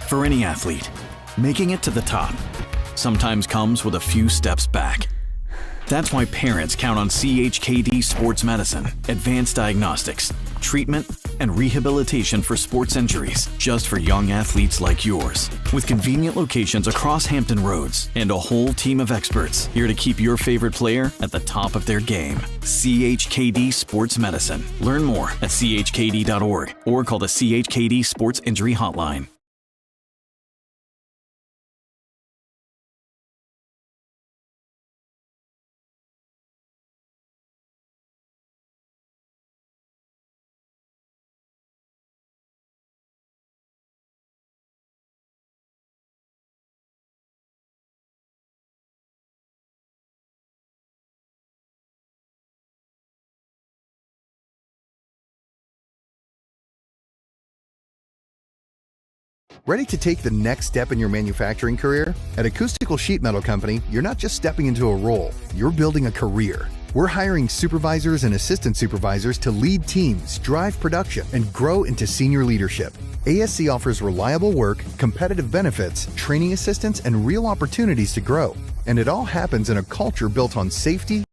For any athlete, making it to the top sometimes comes with a few steps back. That's why parents count on CHKD Sports Medicine, advanced diagnostics, treatment, and rehabilitation for sports injuries, just for young athletes like yours. With convenient locations across Hampton Roads and a whole team of experts here to keep your favorite player at the top of their game. CHKD Sports Medicine. Learn more at chkd.org or call the CHKD Sports Injury Hotline. Ready to take the next step in your manufacturing career? At Acoustical Sheet Metal Company, you're not just stepping into a role, you're building a career. We're hiring supervisors and assistant supervisors to lead teams, drive production, and grow into senior leadership. ASC offers reliable work, competitive benefits, training assistance, and real opportunities to grow. And it all happens in a culture built on safety,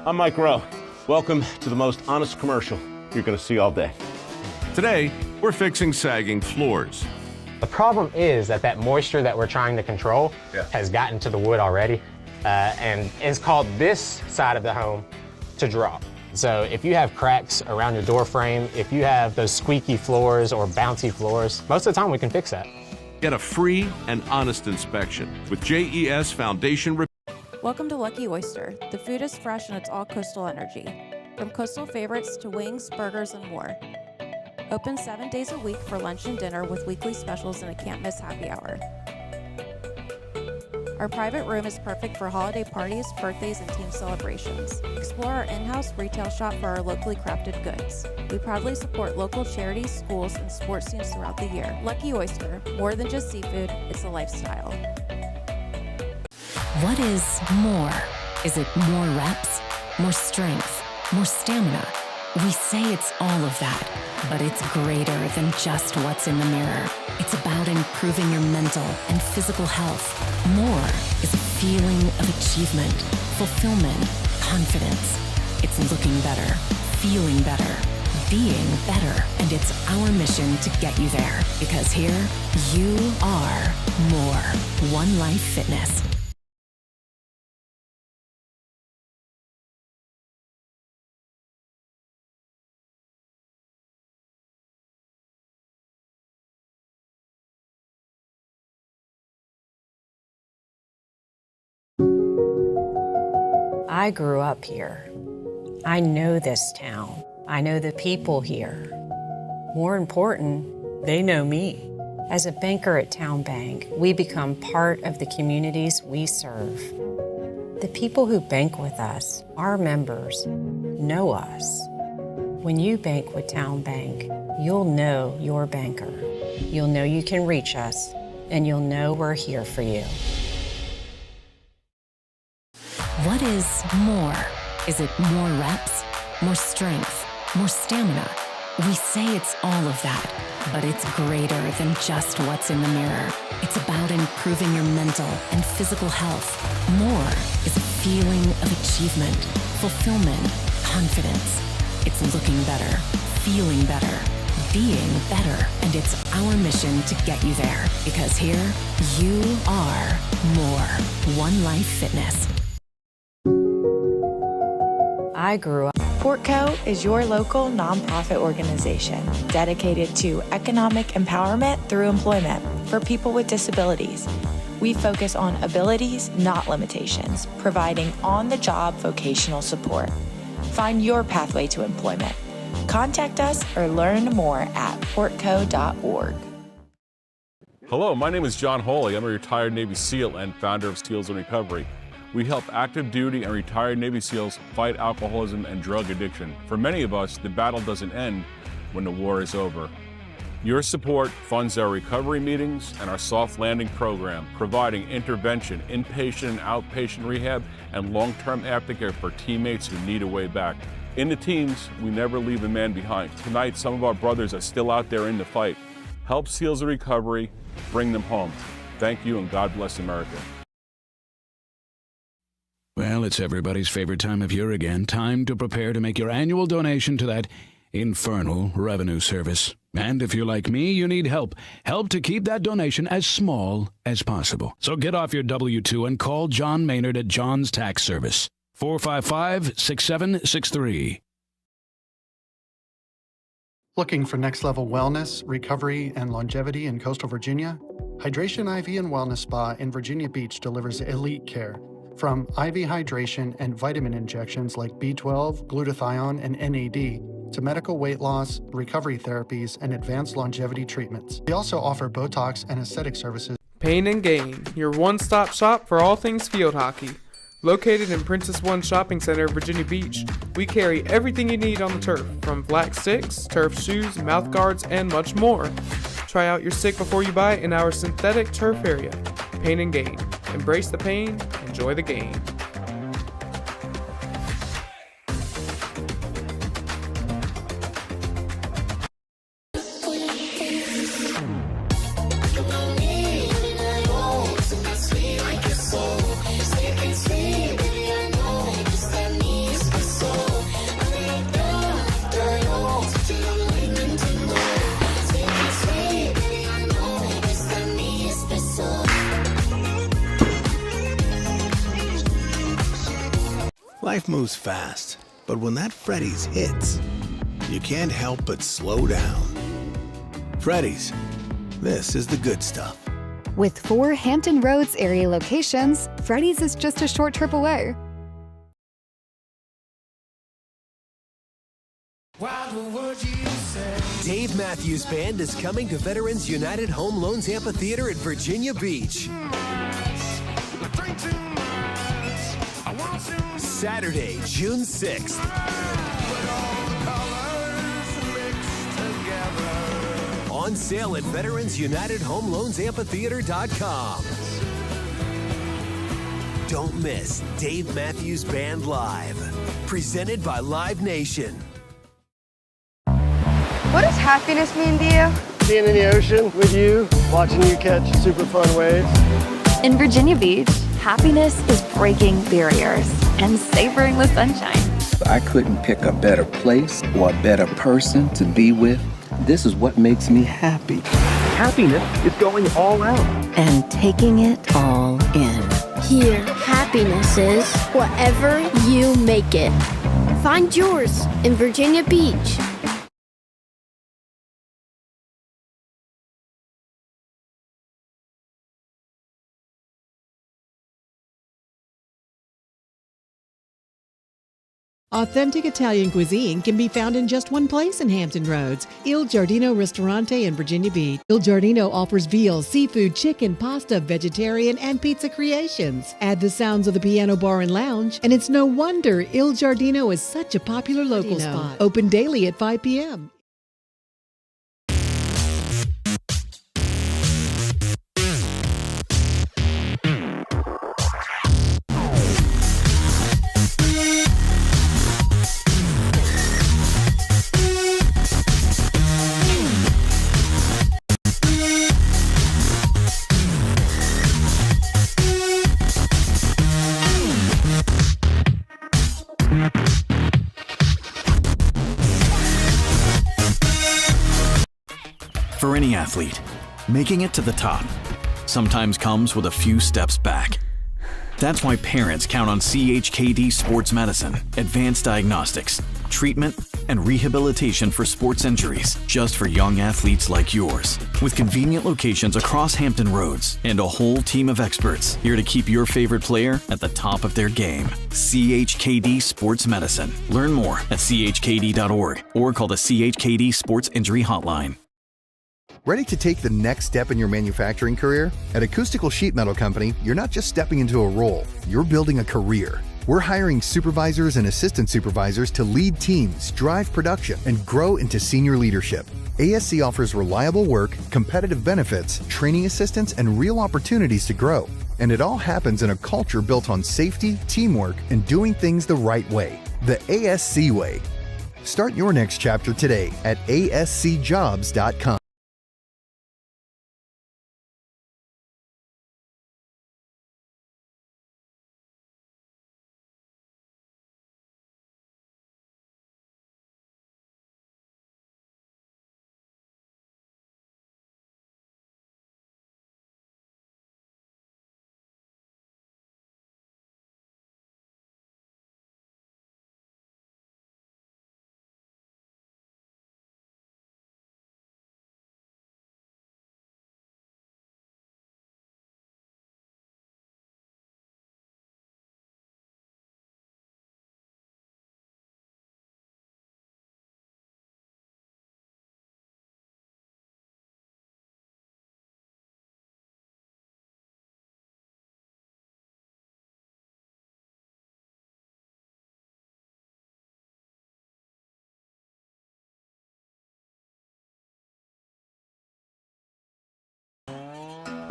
I'm Mike Rowe. Welcome to the most honest commercial you're going to see all day. Today, we're fixing sagging floors. The problem is that moisture that we're trying to control has gotten to the wood already, and it's called this side of the home to drop. So if you have cracks around your door frame, if you have those squeaky floors or bouncy floors, most of the time we can fix that. Get a free and honest inspection with JES Foundation Repair. Welcome to Lucky Oyster. The food is fresh and it's all coastal energy. From coastal favorites to wings, burgers, and more. Open 7 days a week for lunch and dinner with weekly specials and a can't miss happy hour. Our private room is perfect for holiday parties, birthdays, and team celebrations. Explore our in-house retail shop for our locally crafted goods. We proudly support local charities, schools, and sports teams throughout the year. Lucky Oyster, more than just seafood, it's a lifestyle. What is more? Is it more reps, more strength, more stamina? We say it's all of that, but it's greater than just what's in the mirror. It's about improving your mental and physical health. More is a feeling of achievement, fulfillment, confidence. It's looking better, feeling better, being better, and it's our mission to get you there. Because here, you are more. One Life Fitness. I grew up here. I know this town. I know the people here. More important, they know me. As a banker at Town Bank, we become part of the communities we serve. The people who bank with us, our members, know us. When you bank with Town Bank, you'll know your banker. You'll know you can reach us and you'll know we're here for you. What is more? Is it more reps, more strength, more stamina? We say it's all of that, but it's greater than just what's in the mirror. It's about improving your mental and physical health. More is a feeling of achievement, fulfillment, confidence. It's looking better, feeling better, being better, and it's our mission to get you there, because here, you are more. One Life Fitness. I grew up. Portco is your local nonprofit organization dedicated to economic empowerment through employment for people with disabilities. We focus on abilities, not limitations, providing on-the-job vocational support. Find your pathway to employment. Contact us or learn more at portco.org. Hello, my name is John Holy. I'm a retired Navy SEAL and founder of SEALs in Recovery. We help active duty and retired Navy SEALs fight alcoholism and drug addiction. For many of us, the battle doesn't end when the war is over. Your support funds our recovery meetings and our soft landing program, providing intervention, inpatient and outpatient rehab, and long-term aftercare for teammates who need a way back. In the teams, we never leave a man behind. Tonight, some of our brothers are still out there in the fight. Help SEALs in Recovery, bring them home. Thank you, and God bless America. Well, it's everybody's favorite time of year again. Time to prepare to make your annual donation to that infernal revenue service. And if you're like me, you need help. Help to keep that donation as small as possible. So get off your W-2 and call John Maynard at John's Tax Service. 455-6763. Looking for next-level wellness, recovery, and longevity in coastal Virginia? Hydration IV and Wellness Spa in Virginia Beach delivers elite care. From IV hydration and vitamin injections like B12, glutathione, and NAD, to medical weight loss, recovery therapies, and advanced longevity treatments. We also offer Botox and aesthetic services. Pain and Gain, your one-stop shop for all things field hockey. Located in Princess One Shopping Center, Virginia Beach, we carry everything you need on the turf, from black sticks, turf shoes, mouth guards, and much more. Try out your stick before you buy in our synthetic turf area. Pain and Gain. Embrace the pain, enjoy the game. Life moves fast, but when that Freddy's hits, you can't help but slow down. Freddy's, this is the good stuff. With 4 Hampton Roads area locations, Freddy's is just a short trip away. Dave Matthews Band is coming to Veterans United Home Loans Amphitheater at Virginia Beach. Saturday, June 6th. On sale at VeteransUnitedHomeLoansAmphitheater.com. Don't miss Dave Matthews Band Live. Presented by Live Nation. What does happiness mean to you? Being in the ocean with you, watching you catch super fun waves. In Virginia Beach, happiness is breaking barriers and savoring the sunshine. I couldn't pick a better place or a better person to be with. This is what makes me happy. Happiness is going all out. And taking it all in. Here, happiness is whatever you make it. Find yours in Virginia Beach. Authentic Italian cuisine can be found in just one place in Hampton Roads, Il Giardino Ristorante in Virginia Beach. Il Giardino offers veal, seafood, chicken, pasta, vegetarian, and pizza creations. Add the sounds of the piano bar and lounge, and it's no wonder Il Giardino is such a popular local spot. Open daily at 5 p.m. For any athlete, making it to the top sometimes comes with a few steps back. That's why parents count on CHKD Sports Medicine, advanced diagnostics, treatment, and rehabilitation for sports injuries just for young athletes like yours. With convenient locations across Hampton Roads and a whole team of experts here to keep your favorite player at the top of their game. CHKD Sports Medicine. Learn more at chkd.org or call the CHKD Sports Injury Hotline. Ready to take the next step in your manufacturing career? At Acoustical Sheet Metal Company, you're not just stepping into a role, you're building a career. We're hiring supervisors and assistant supervisors to lead teams, drive production, and grow into senior leadership. ASC offers reliable work, competitive benefits, training assistance, and real opportunities to grow. And it all happens in a culture built on safety, teamwork, and doing things the right way. The ASC way. Start your next chapter today at ascjobs.com.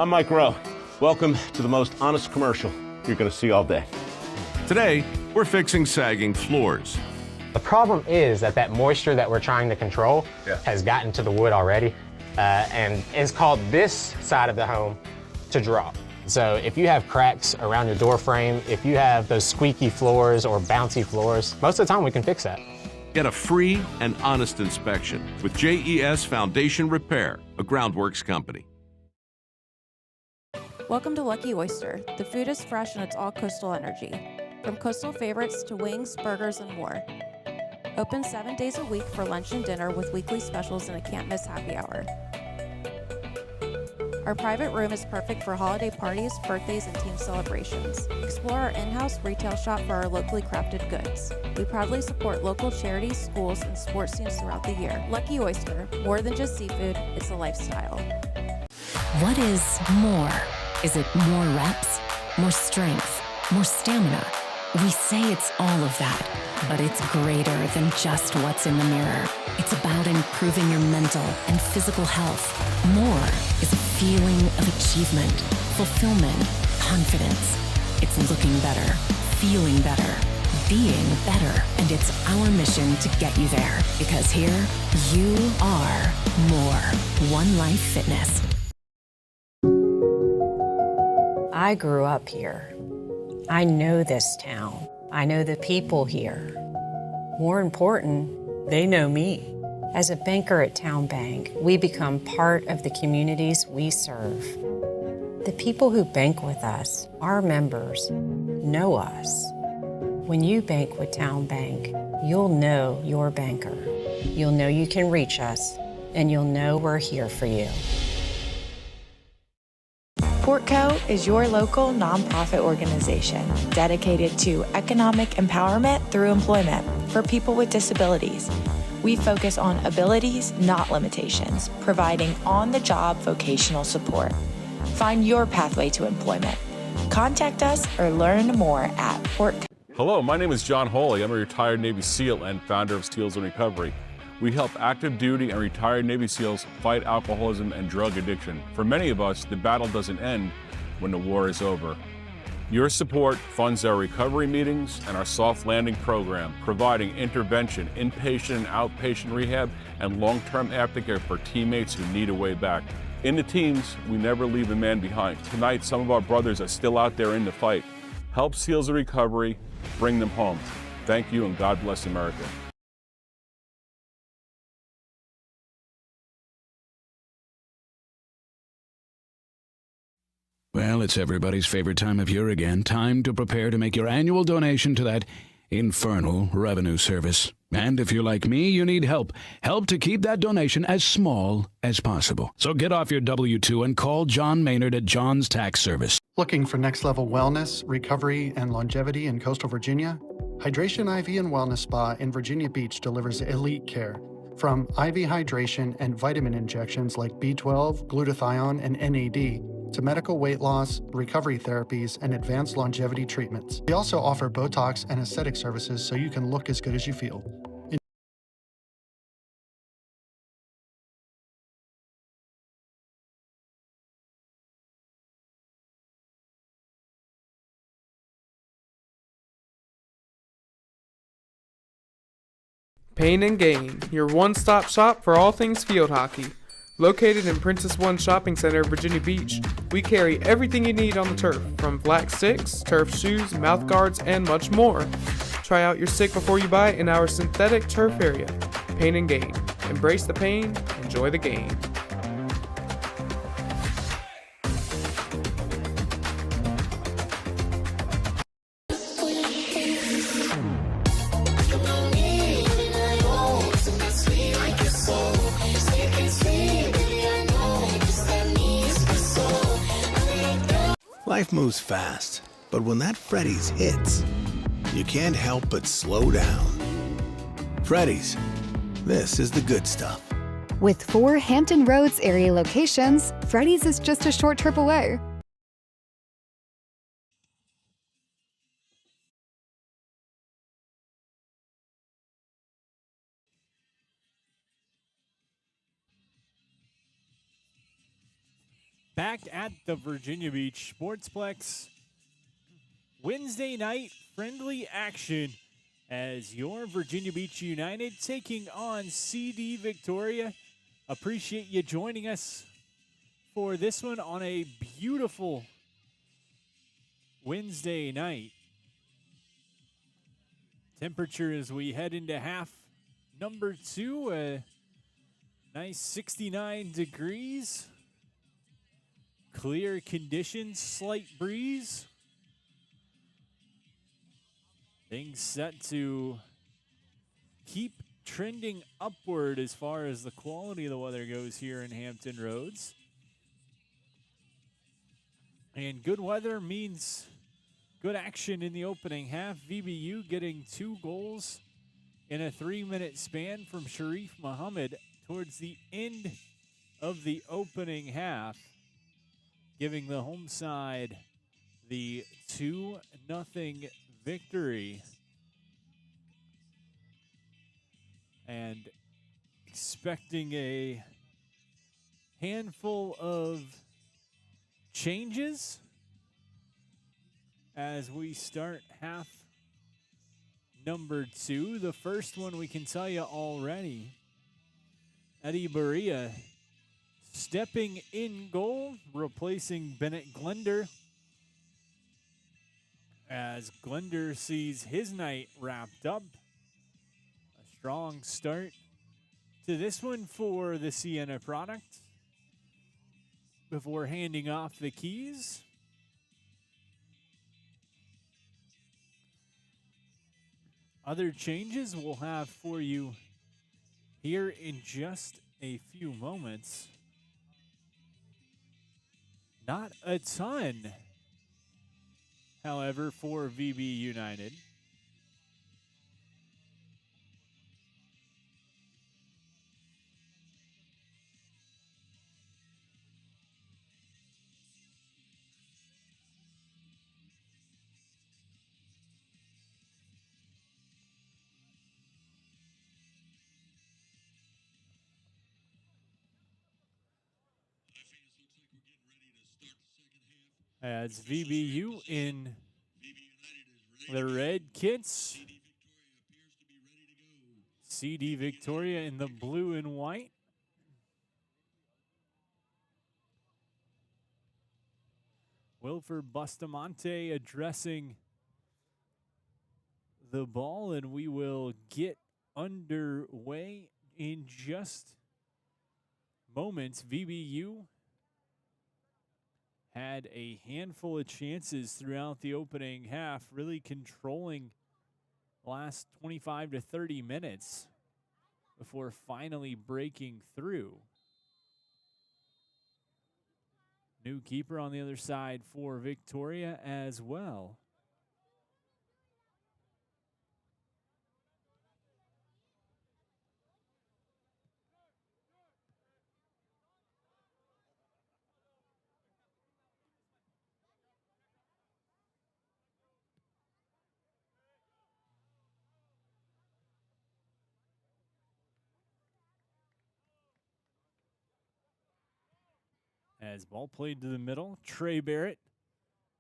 I'm Mike Rowe. Welcome to the most honest commercial you're going to see all day. Today, we're fixing sagging floors. The problem is that moisture that we're trying to control has gotten to the wood already, and it's called this side of the home to drop. So if you have cracks around your door frame, if you have those squeaky floors or bouncy floors, most of the time we can fix that. Get a free and honest inspection with JES Foundation Repair, a groundworks company. Welcome to Lucky Oyster. The food is fresh and it's all coastal energy. From coastal favorites to wings, burgers, and more. Open 7 days a week for lunch and dinner with weekly specials and a can't miss happy hour. Our private room is perfect for holiday parties, birthdays, and team celebrations. Explore our in-house retail shop for our locally crafted goods. We proudly support local charities, schools, and sports teams throughout the year. Lucky Oyster, more than just seafood, it's a lifestyle. What is more? Is it more reps, more strength, more stamina? We say it's all of that, but it's greater than just what's in the mirror. It's about improving your mental and physical health. More is a feeling of achievement, fulfillment, confidence. It's looking better, feeling better, being better, and it's our mission to get you there. Because here, you are more. One Life Fitness. I grew up here. I know this town. I know the people here. More important, they know me. As a banker at Town Bank, we become part of the communities we serve. The people who bank with us, our members, know us. When you bank with Town Bank, you'll know your banker. You'll know you can reach us, and you'll know we're here for you. Portco is your local nonprofit organization dedicated to economic empowerment through employment for people with disabilities. We focus on abilities, not limitations, providing on-the-job vocational support. Find your pathway to employment. Contact us or learn more at Portco. Hello, my name is John Holy. I'm a retired Navy SEAL and founder of SEALs in Recovery. We help active duty and retired Navy SEALs fight alcoholism and drug addiction. For many of us, the battle doesn't end when the war is over. Your support funds our recovery meetings and our soft landing program, providing intervention, inpatient and outpatient rehab, and long-term aftercare for teammates who need a way back. In the teams, we never leave a man behind. Tonight, some of our brothers are still out there in the fight. Help SEALs in Recovery, bring them home. Thank you, and God bless America. Well, it's everybody's favorite time of year again. Time to prepare to make your annual donation to that infernal revenue service. And if you're like me, you need help. Help to keep that donation as small as possible. So get off your W-2 and call John Maynard at John's Tax Service. Looking for next-level wellness, recovery, and longevity in coastal Virginia? Hydration IV and Wellness Spa in Virginia Beach delivers elite care. From IV hydration and vitamin injections like B12, glutathione, and NAD, to medical weight loss, recovery therapies, and advanced longevity treatments. We also offer Botox and aesthetic services so you can look as good as you feel. Pain and Gain, your one-stop shop for all things field hockey. Located in Princess One Shopping Center, Virginia Beach, we carry everything you need on the turf, from black sticks, turf shoes, mouth guards, and much more. Try out your stick before you buy in our synthetic turf area. Pain and Gain. Embrace the pain, enjoy the game. Life moves fast, but when that Freddy's hits, you can't help but slow down. Freddy's, this is the good stuff. With 4 Hampton Roads area locations, Freddy's is just a short trip away. Back at the Virginia Beach Sportsplex, Wednesday night friendly action as your Virginia Beach United taking on CD Victoria. Appreciate you joining us for this one on a beautiful Wednesday night. Temperature as we head into half number 2, a nice 69 degrees. Clear conditions, slight breeze. Things set to keep trending upward as far as the quality of the weather goes here in Hampton Roads. And good weather means good action in the opening half. VBU getting 2 goals in a 3-minute span from Sharif Muhammad towards the end of the opening half, giving the home side the 2-0 victory. And expecting a handful of changes as we start half number 2. The first one we can tell you already. Eddie Berea stepping in goal, replacing Bennett Glender, as Glender sees his night wrapped up. A strong start to this one for the Sienna product before handing off the keys. Other changes we'll have for you here in just a few moments. Not a ton, however, for VB United. As VBU in the red kits, CD Victoria in the blue and white. Wilford Bustamante addressing the ball, and we will get underway in just moments. VBU had a handful of chances throughout the opening half, really controlling the last 25 to 30 minutes before finally breaking through. New keeper on the other side for Victoria as well. As ball played to the middle, Trey Barrett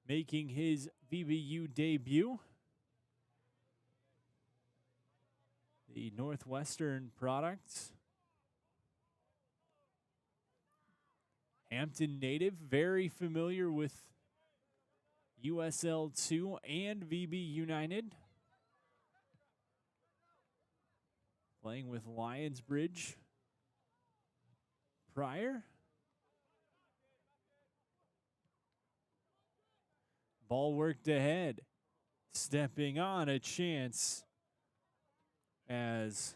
making his VBU debut. The Northwestern product. Hampton native, very familiar with USL 2 and VB United. Playing with Lionsbridge prior. Ball worked ahead. Stepping on a chance as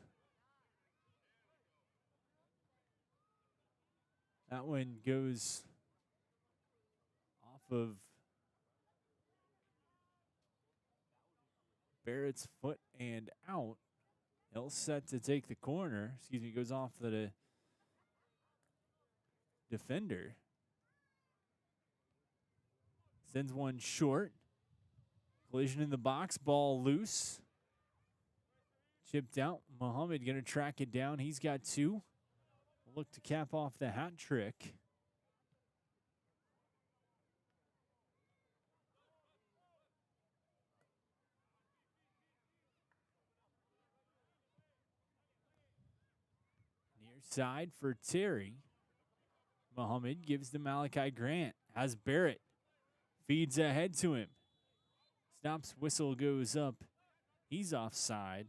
that one goes off of Barrett's foot and out. He'll set to take the corner. Excuse me, goes off the defender. Sends one short. Collision in the box, ball loose. Chipped out. Muhammad going to track it down. He's got two. Look to cap off the hat trick. Near side for Terry. Muhammad gives to Malachi Grant. Has Barrett. Feeds ahead to him. Stops, whistle goes up. He's offside.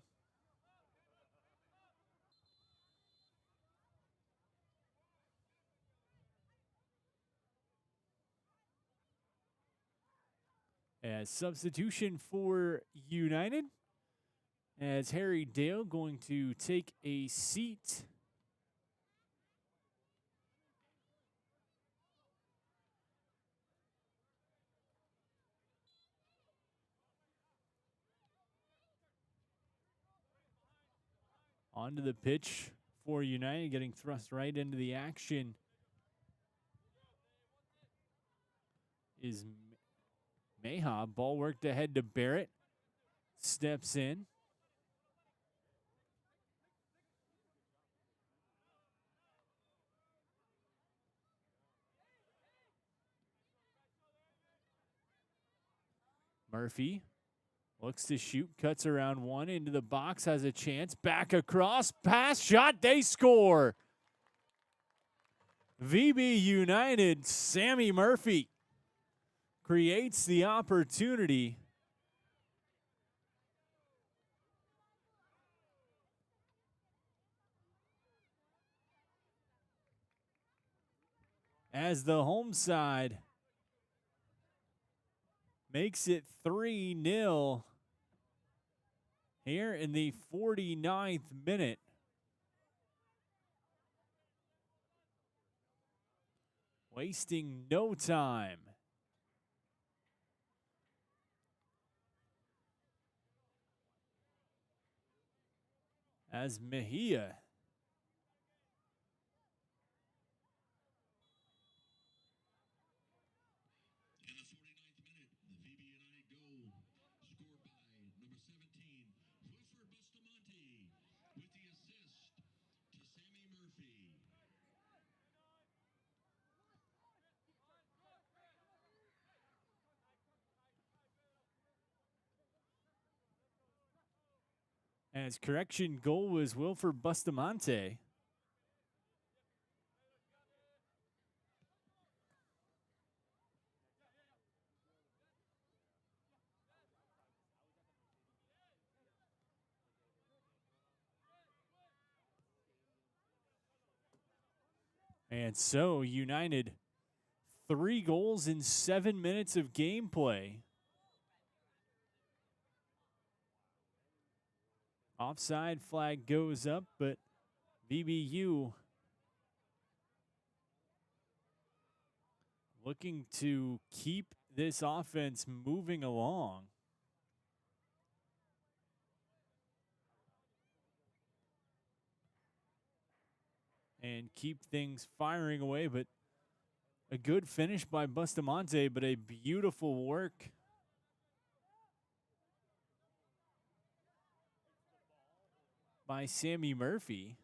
As substitution for United, as Harry Dale going to take a seat. Onto the pitch for United, getting thrust right into the action is Meha. Ball worked ahead to Barrett. Steps in. Murphy looks to shoot, cuts around one, into the box, has a chance, back across, pass, shot, they score. VB United, Sammy Murphy creates the opportunity. As the home side makes it 3-0 here in the 49th minute. Wasting no time. As Mejia as correction goal was Wilford Bustamante. And so United 3 goals in 7 minutes of gameplay. Offside flag goes up, but VBU looking to keep this offense moving along. And keep things firing away, but a good finish by Bustamante, but a beautiful work by Sammy Murphy.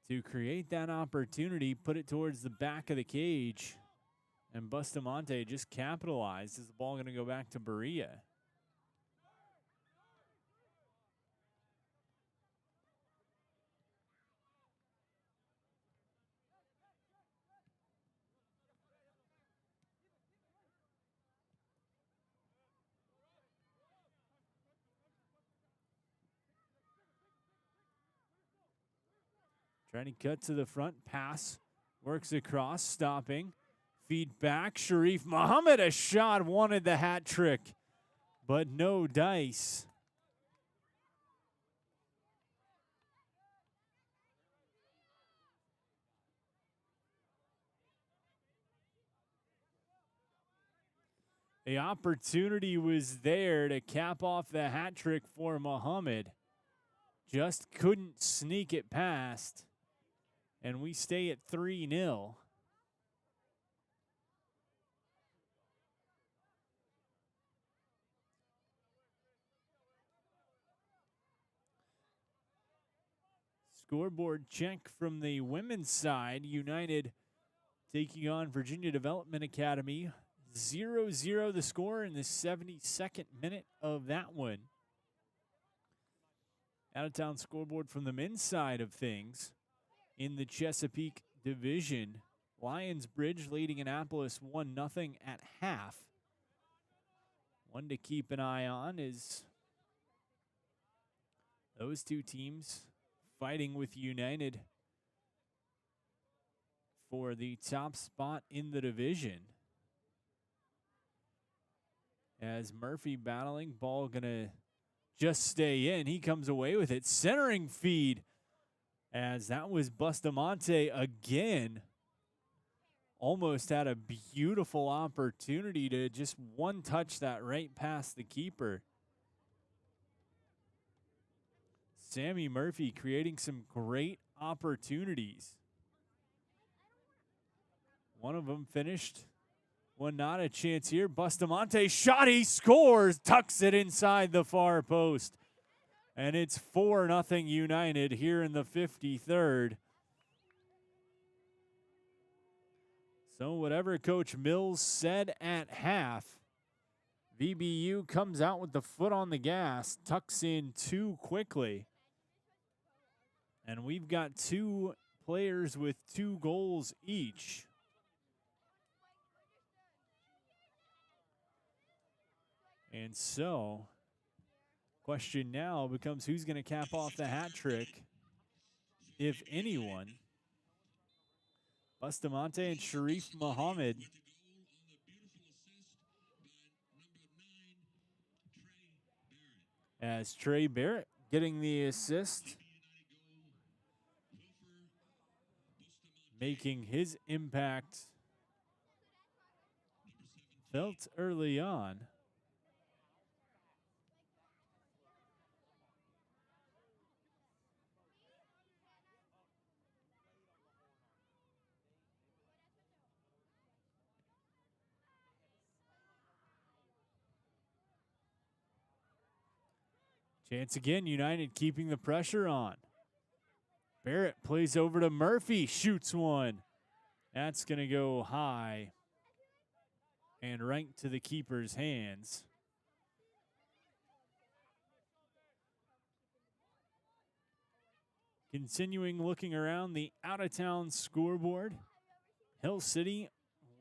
To create that opportunity, put it towards the back of the cage, and Bustamante just capitalized. Is the ball going to go back to Berea? Trying to cut to the front, pass, works across, stopping, feed back, Sharif Muhammad, a shot, wanted the hat trick, but no dice. The opportunity was there to cap off the hat trick for Muhammad. Just couldn't sneak it past. And we stay at 3-0. Scoreboard check from the women's side. United taking on Virginia Development Academy. 0-0 the score in the 72nd minute of that one. Out-of-town scoreboard from the men's side of things. In the Chesapeake Division, Lions Bridge leading Annapolis 1-0 at half. One to keep an eye on is those two teams fighting with United for the top spot in the division. As Murphy battling, ball gonna just stay in. He comes away with it. Centering feed. As that was Bustamante again. Almost had a beautiful opportunity to just one touch that right past the keeper. Sammy Murphy creating some great opportunities. One of them finished. One not a chance here. Bustamante shot, he scores, tucks it inside the far post. And it's 4-0 United here in the 53rd. So whatever Coach Mills said at half, VBU comes out with the foot on the gas, tucks in too quickly. And we've got 2 players with 2 goals each. And so, question now becomes who's going to cap off the hat trick, if anyone. Bustamante and Sharif Muhammad. As Trey Barrett getting the assist. Making his impact felt early on. Chance again, United keeping the pressure on. Barrett plays over to Murphy, shoots one. That's going to go high and right to the keeper's hands. Continuing looking around the out-of-town scoreboard. Hill City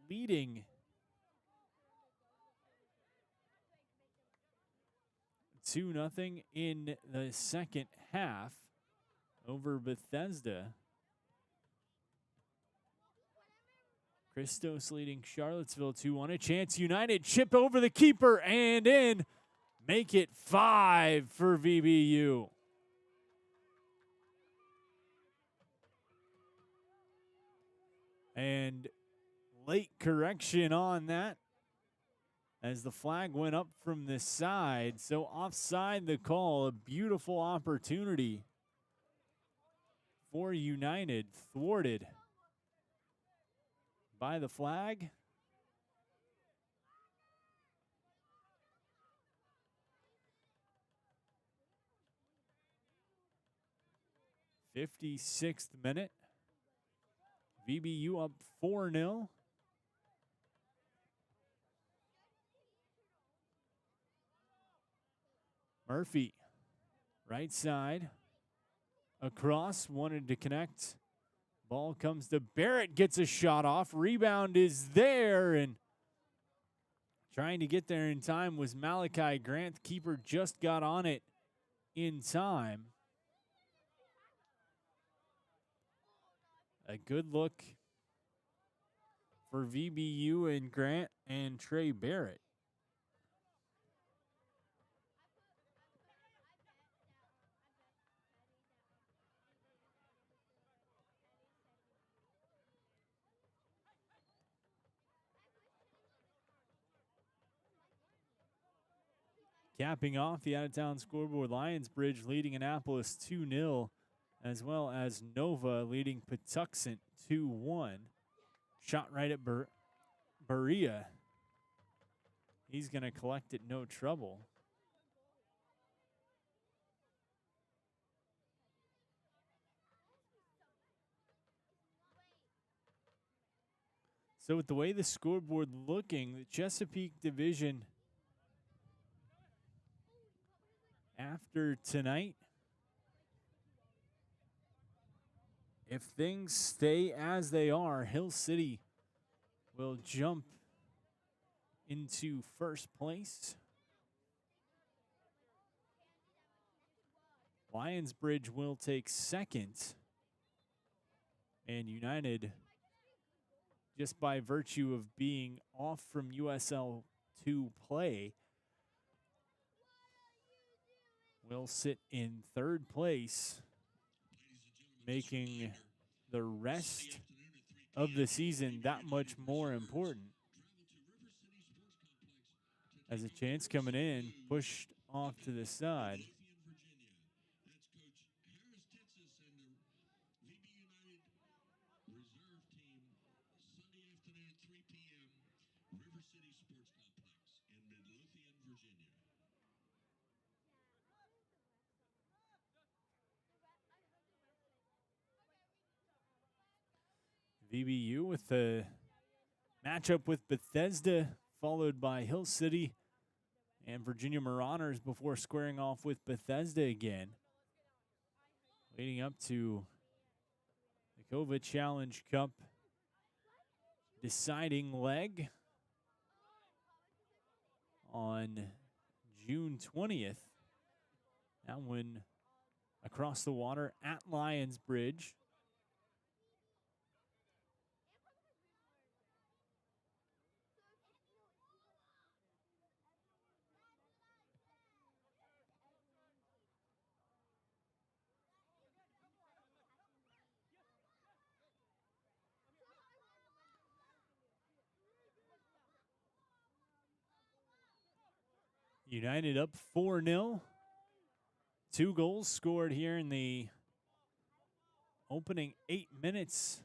leading 2-0 in the second half. over Bethesda. Christos leading Charlottesville 2-1. A chance United chip over the keeper and in. Make it 5 for VBU. And late correction on that as the flag went up from the side. So offside the call, a beautiful opportunity for United, thwarted by the flag. '56th minute. VBU up 4-0. Murphy, right side, across, wanted to connect. Ball comes to Barrett, gets a shot off. Rebound is there, and trying to get there in time was Malachi Grant. Keeper just got on it in time. A good look for VBU and Grant and Trey Barrett. Capping off the out-of-town scoreboard, Lionsbridge leading Annapolis 2-0, as well as Nova leading Patuxent 2-1. Shot right at Berea. He's going to collect it, no trouble. So with the way the scoreboard looking, the Chesapeake division after tonight, if things stay as they are, Hill City will jump into first place. Lionsbridge will take second. And United, just by virtue of being off from USL 2 play, will sit in third place, making the rest of the season that much more important. As a chance coming in, pushed off to the side. VBU with the matchup with Bethesda, followed by Hill City and Virginia Marauders before squaring off with Bethesda again. Leading up to the COVID Challenge Cup deciding leg on June 20th. That one across the water at Lionsbridge. United up 4-0. 2 goals scored here in the opening 8 minutes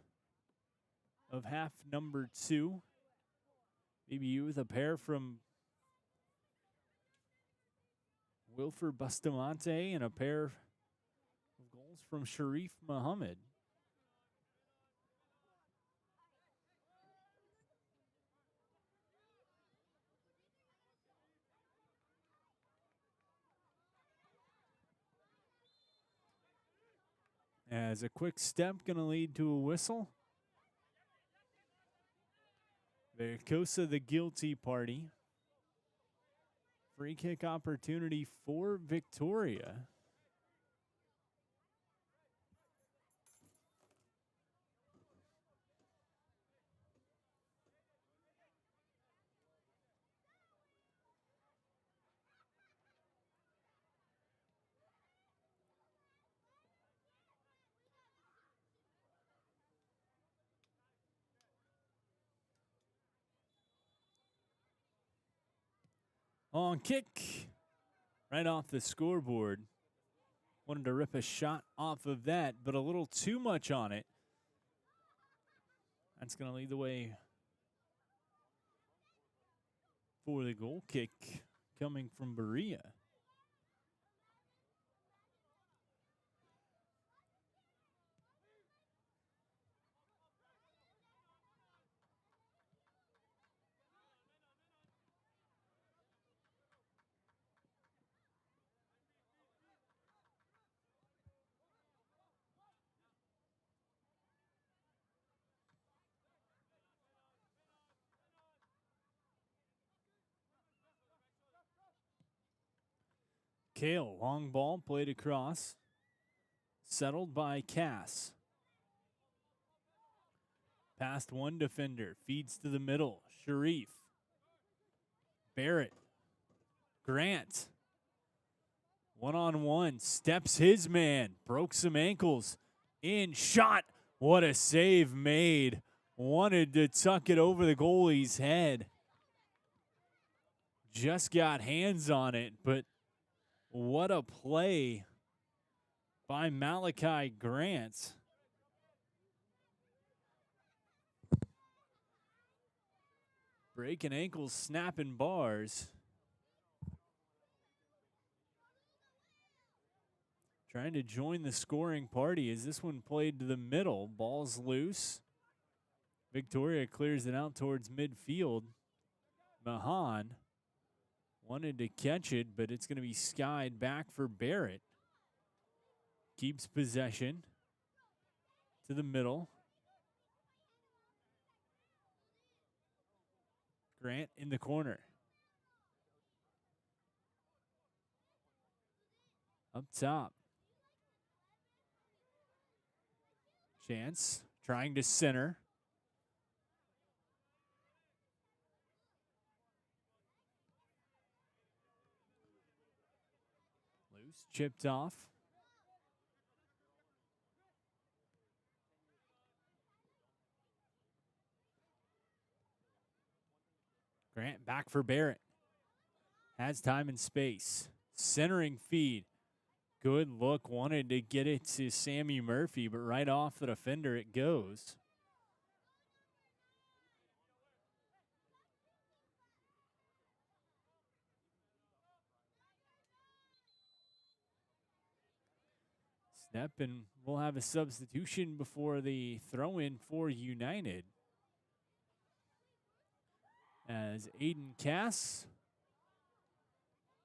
of half number 2. VBU with a pair from Wilford Bustamante and a pair of goals from Sharif Muhammad. As a quick step going to lead to a whistle. Vercosa the guilty party. Free kick opportunity for Victoria. Long kick right off the scoreboard. Wanted to rip a shot off of that, but a little too much on it. That's going to lead the way for the goal kick coming from Berea. Kale, long ball played across. Settled by Cass. Past one defender. Feeds to the middle. Sharif. Barrett. Grant. One-on-one. Steps his man. Broke some ankles. In. Shot. What a save made. Wanted to tuck it over the goalie's head. Just got hands on it, but what a play by Malachi Grant. Breaking ankles, snapping bars. Trying to join the scoring party as this one played to the middle. Ball's loose. Victoria clears it out towards midfield. Mahan wanted to catch it, but it's going to be skied back for Barrett. Keeps possession to the middle. Grant in the corner. Up top. Chance trying to center. Loose, chipped off. Grant back for Barrett. Has time and space. Centering feed. Good look. Wanted to get it to Sammy Murphy, but right off the defender it goes. Snap, and we'll have a substitution before the throw-in for United. As Aiden Cass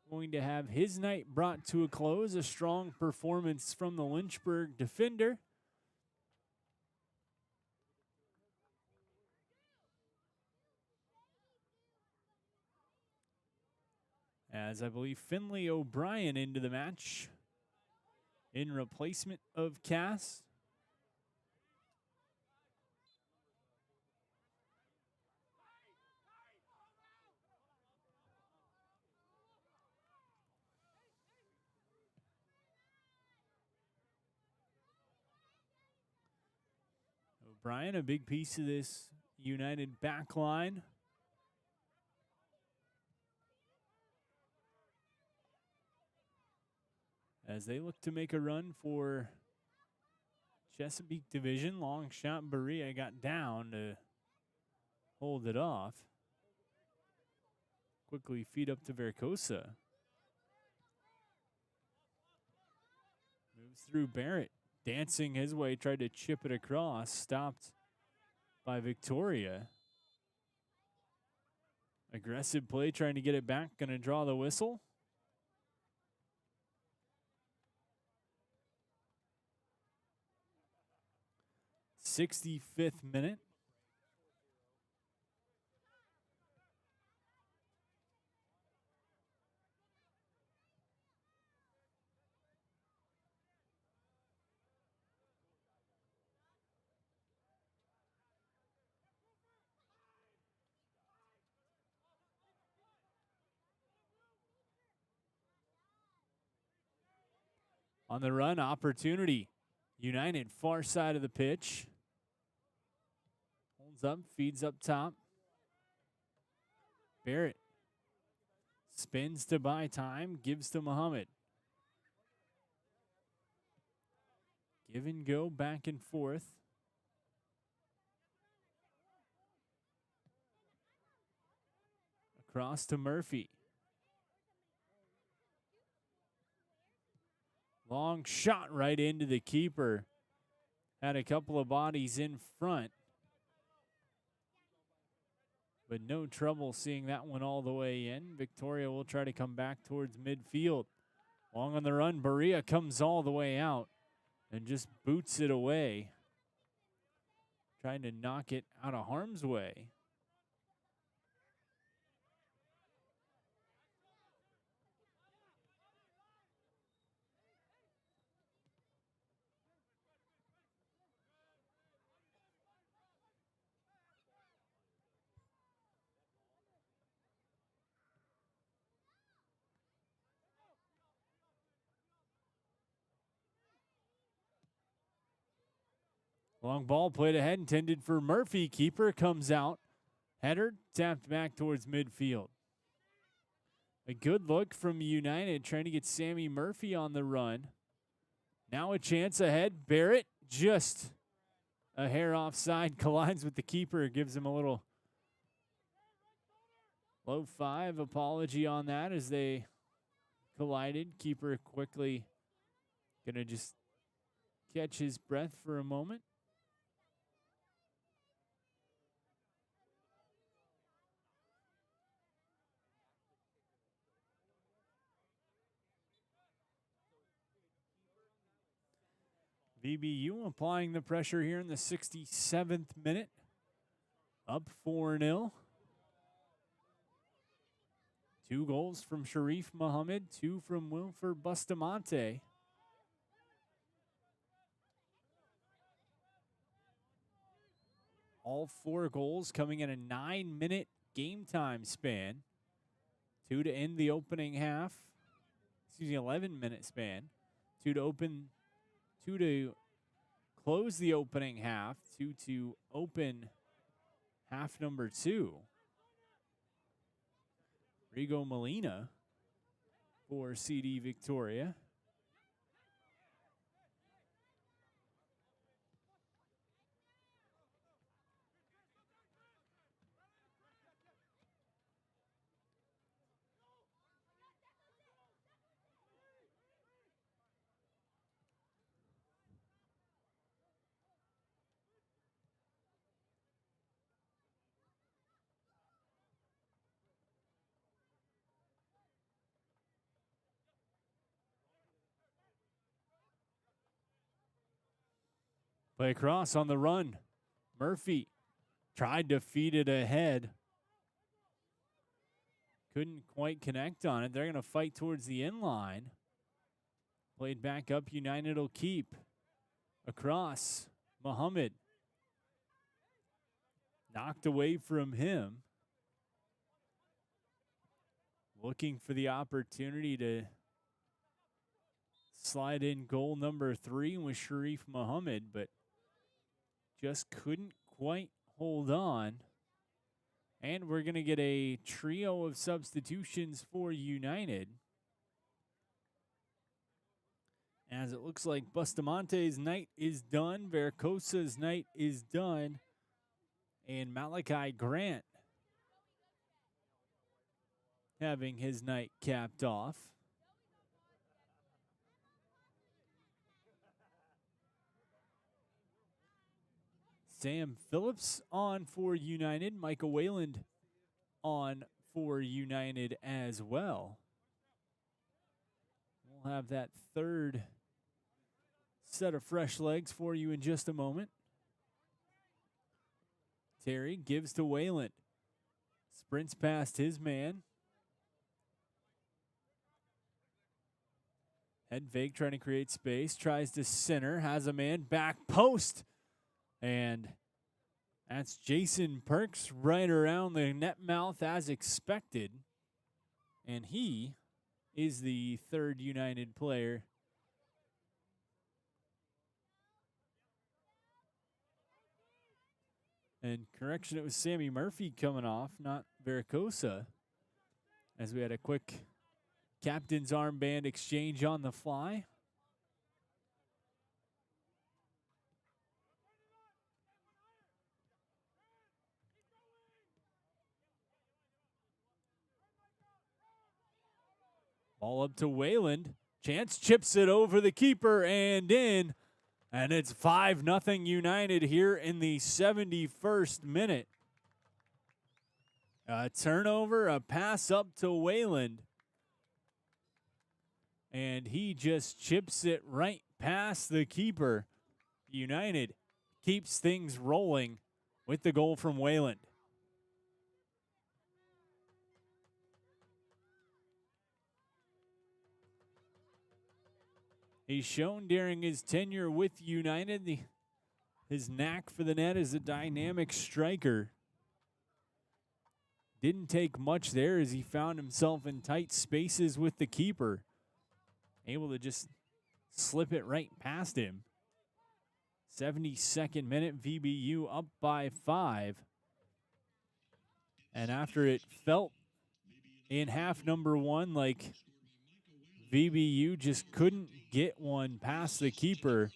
going to have his night brought to a close. A strong performance from the Lynchburg defender. As I believe Finley O'Brien into the match in replacement of Cass. O'Brien, a big piece of this United back line. As they look to make a run for Chesapeake Division. Long shot, Berea got down to hold it off. Quickly feed up to Vercosa. Moves through Barrett. Dancing his way, tried to chip it across. Stopped by Victoria. Aggressive play, trying to get it back. Going to draw the whistle. '65th minute. On the run, opportunity. United, far side of the pitch. Holds up, feeds up top. Barrett Spins to buy time, gives to Muhammad. Give and go back and forth. Across to Murphy. Long shot right into the keeper. Had a couple of bodies in front. But no trouble seeing that one all the way in. Victoria will try to come back towards midfield. Long on the run, Berea comes all the way out and just boots it away. Trying to knock it out of harm's way. Long ball played ahead, intended for Murphy. Keeper comes out. Header tapped back towards midfield. A good look from United, trying to get Sammy Murphy on the run. Now a chance ahead. Barrett just a hair offside, collides with the keeper, gives him a little low five apology on that as they collided. Keeper quickly going to just catch his breath for a moment. VBU applying the pressure here in the 67th minute. Up 4-0. 2 goals from Sharif Muhammad, 2 from Wilford Bustamante. All 4 goals coming in a 9-minute game time span. 2 to end the opening half. 11-minute span. 2 to close the opening half, 2 to open half number 2. Rigo Molina for CD Victoria. Play across on the run. Murphy tried to feed it ahead. Couldn't quite connect on it. They're going to fight towards the end line. Played back up. United will keep. Across. Muhammad. Knocked away from him. Looking for the opportunity to slide in goal number 3 with Sharif Muhammad, but just couldn't quite hold on. And we're going to get a trio of substitutions for United, as it looks like Bustamante's night is done, Vericosa's night is done, and Malachi Grant having his night capped off. Sam Phillips on for United. Michael Wayland on for United as well. We'll have that third set of fresh legs for you in just a moment. Terry gives to Wayland. Sprints past his man. Head fake, trying to create space. Tries to center. Has a man. Back post. And that's Jason Perks right around the net mouth as expected. And he is the third United player. And correction, it was Sammy Murphy coming off, not Vericosa. as we had a quick captain's armband exchange on the fly. Ball up to Wayland. Chance chips it over the keeper and in. And it's 5-0 United here in the 71st minute. A turnover, a pass up to Wayland. And he just chips it right past the keeper. United keeps things rolling with the goal from Wayland. He's shown during his tenure with United his knack for the net as a dynamic striker. Didn't take much there as he found himself in tight spaces with the keeper. Able to just slip it right past him. 72nd minute, VBU up by 5. And after it felt in half number 1 like VBU just couldn't get one past the keeper,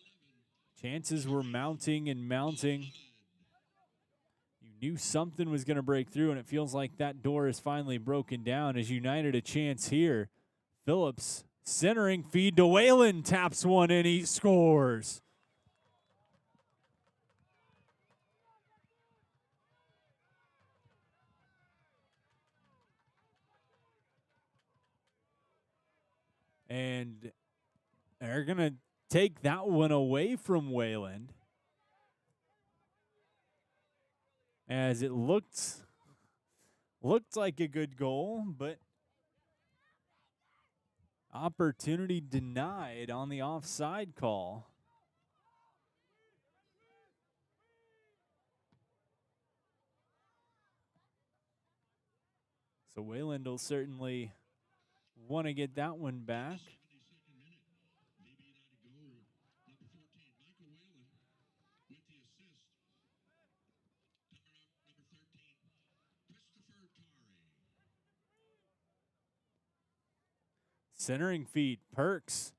chances were mounting and mounting. You knew something was going to break through, and it feels like that door is finally broken down as United a chance here. Phillips centering feed to Wayland, taps one in, he scores. And they're going to take that one away from Wayland, as it looked like a good goal, but opportunity denied on the offside call. So Wayland will certainly want to get that one back. Centering feed, Perks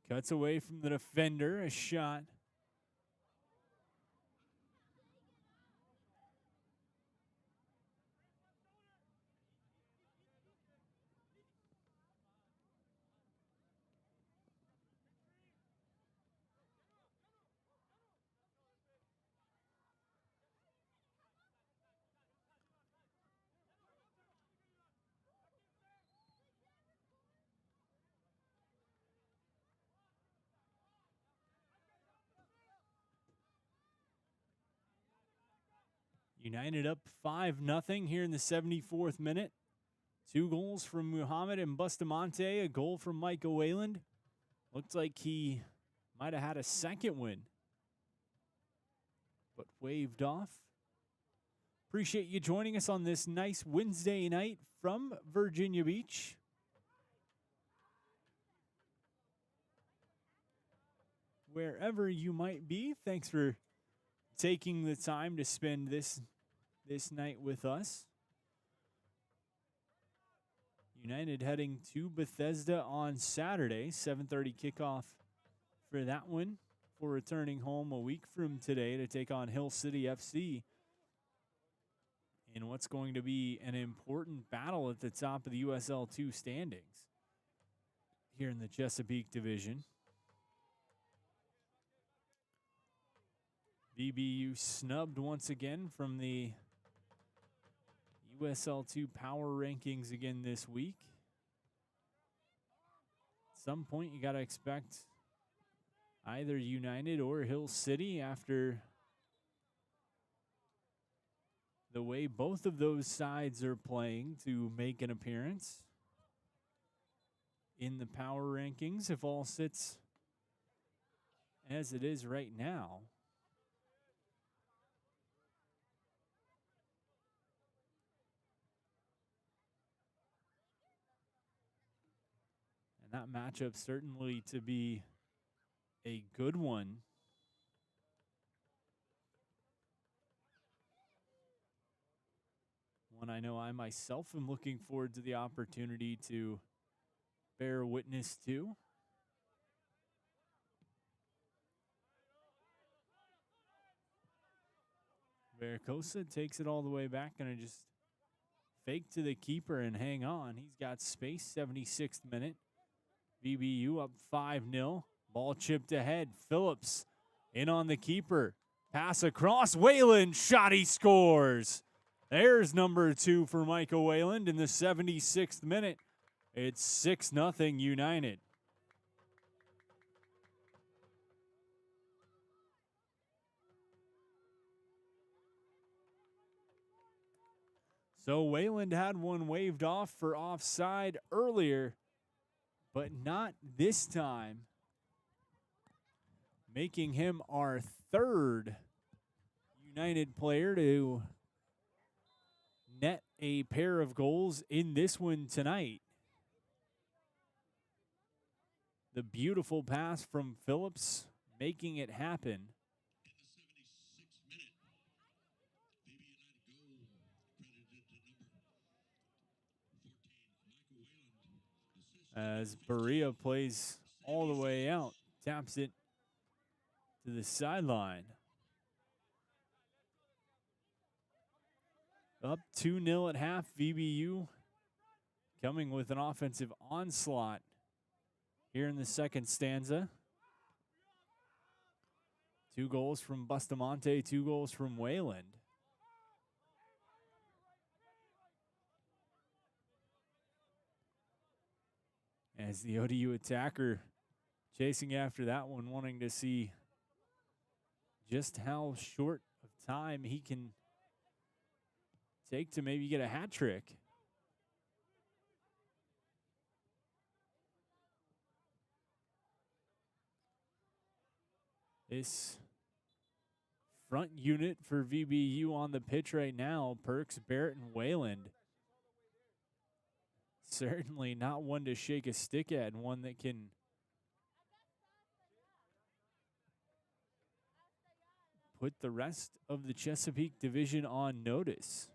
cuts away from the defender, a shot. United up 5-0 here in the 74th minute. 2 goals from Muhammad and Bustamante, a goal from Micah Wayland. Looked like he might have had a second win, but waved off. Appreciate you joining us on this nice Wednesday night from Virginia Beach. Wherever you might be, thanks for taking the time to spend this night with us. United heading to Bethesda on Saturday, 7:30 kickoff for that one, for returning home a week from today to take on Hill City FC in what's going to be an important battle at the top of the USL2 standings here in the Chesapeake Division. VBU snubbed once again from the USL2 power rankings again this week. At some point, you got to expect either United or Hill City, after the way both of those sides are playing, to make an appearance in the power rankings if all sits as it is right now. And that matchup certainly to be a good one. one I know I myself am looking forward to the opportunity to bear witness to. Vericosa takes it all the way back and just fake to the keeper and hang on. He's got space, 76th minute. VBU up 5-0. Ball chipped ahead. Phillips in on the keeper. Pass across. Wayland shot. He scores. There's number 2 for Michael Wayland in the 76th minute. It's 6-0 United. So Wayland had one waved off for offside earlier, but not this time, making him our 3rd United player to net a pair of goals in this one tonight. The beautiful pass from Phillips, making it happen. As Berea plays all the way out, taps it to the sideline. Up 2-0 at half, VBU coming with an offensive onslaught here in the second stanza. 2 goals from Bustamante, 2 goals from Wayland. As the ODU attacker chasing after that one, wanting to see just how short of time he can take to maybe get a hat trick. This front unit for VBU on the pitch right now, Perks, Barrett, and Wayland. Certainly not one to shake a stick at, and one that can put the rest of the Chesapeake Division on notice.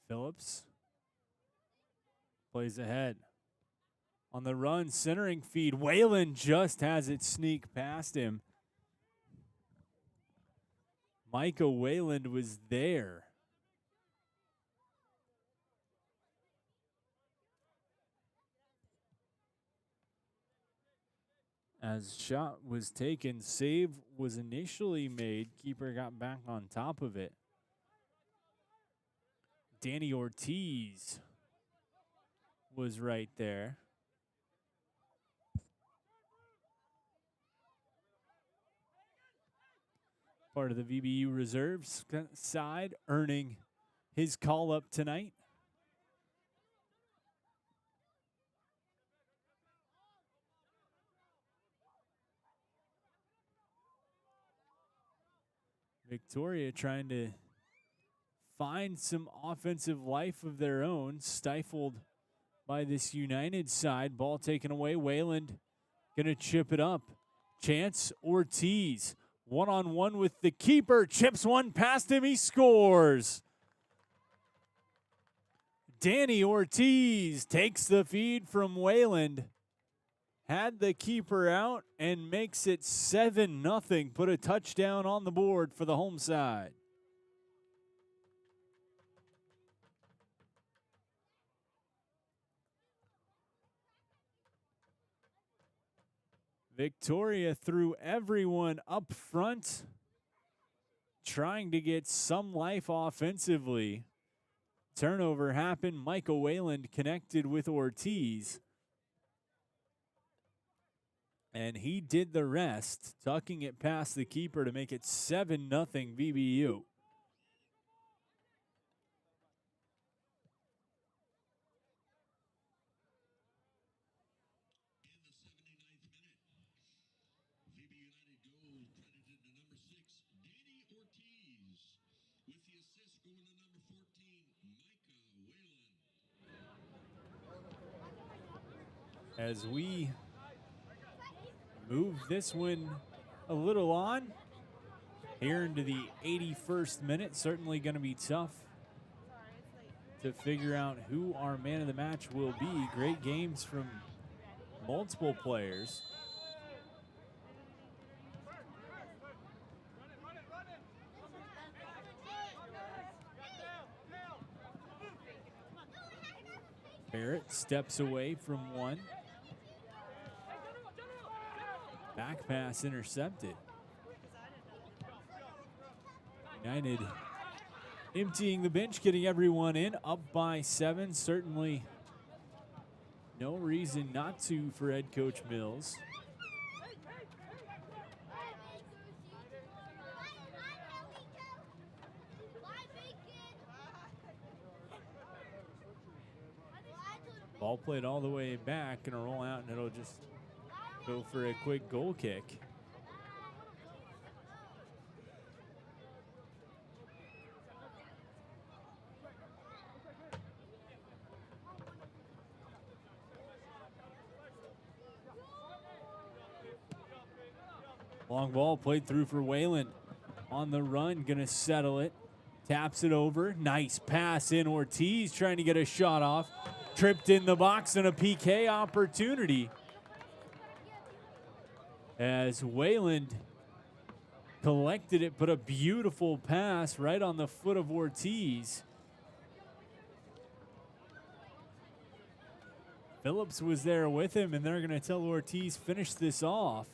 Phillips plays ahead. On the run, centering feed. Wayland just has it sneak past him. Micah Wayland was there. As shot was taken, save was initially made. Keeper got back on top of it. Danny Ortiz was right there. Part of the VBU reserves side, earning his call up tonight. Victoria trying to find some offensive life of their own, stifled by this United side. Ball taken away. Wayland gonna chip it up. Chance Ortiz, one-on-one with the keeper. Chips one past him. He scores. Danny Ortiz takes the feed from Wayland. Had the keeper out and makes it 7-0. Put a touchdown on the board for the home side. Victoria threw everyone up front, trying to get some life offensively. Turnover happened. Michael Wayland connected with Ortiz. And he did the rest, tucking it past the keeper to make it 7-0 VBU. as we move this one a little on here into the 81st minute. Certainly going to be tough to figure out who our man of the match will be. Great games from multiple players. Barrett steps away from one. Back pass intercepted. United emptying the bench, getting everyone in, up by 7. Certainly no reason not to for head coach Mills. Ball played all the way back, gonna roll out, and it'll just go for a quick goal kick. Long ball played through for Whalen. On the run, gonna settle it. Taps it over. Nice pass in. Ortiz trying to get a shot off. Tripped in the box and a PK opportunity. As Wayland collected it, put a beautiful pass right on the foot of Ortiz. Phillips was there with him, and they're going to tell Ortiz, finish this off.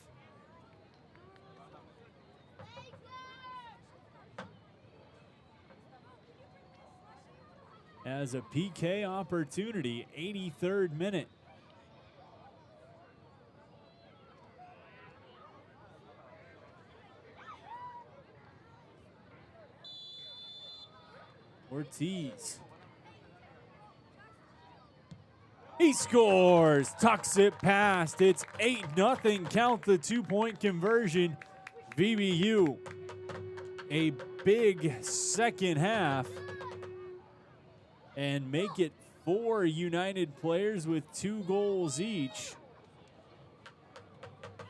As a PK opportunity, 83rd minute. Ortiz. He scores, tucks it past. It's 8-0. Count the 2-point conversion. VBU, a big second half, and make it 4 United players with 2 goals each.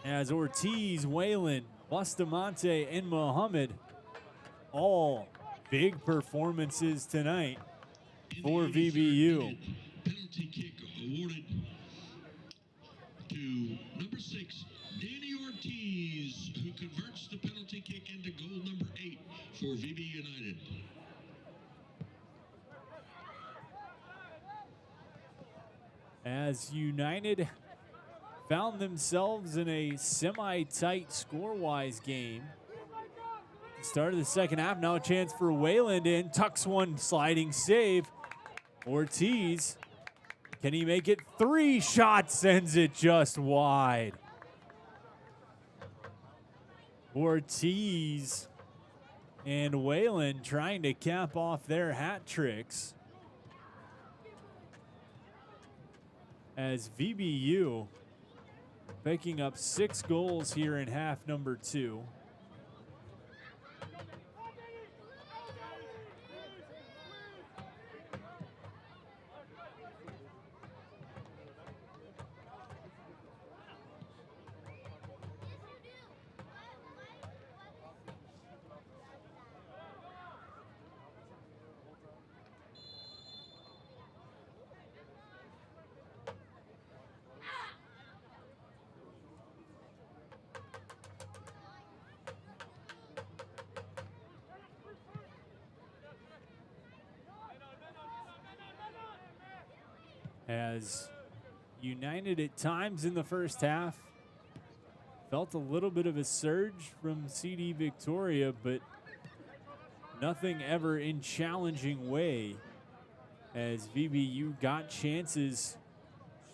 As Ortiz, Whalen, Bustamante, and Muhammad, all big performances tonight for VBU. Penalty kick awarded to number 6, Danny Ortiz, who converts the penalty kick into goal number 8 for VB United. As United found themselves in a semi-tight score-wise game. Start of the second half, now a chance for Wayland in, tucks one, sliding save. Ortiz, can he make it? 3 shots, sends it just wide. Ortiz and Wayland trying to cap off their hat tricks. As VBU picking up 6 goals here in half number 2. As United at times in the first half felt a little bit of a surge from CD Victoria, but nothing ever in challenging way, as VBU got chances.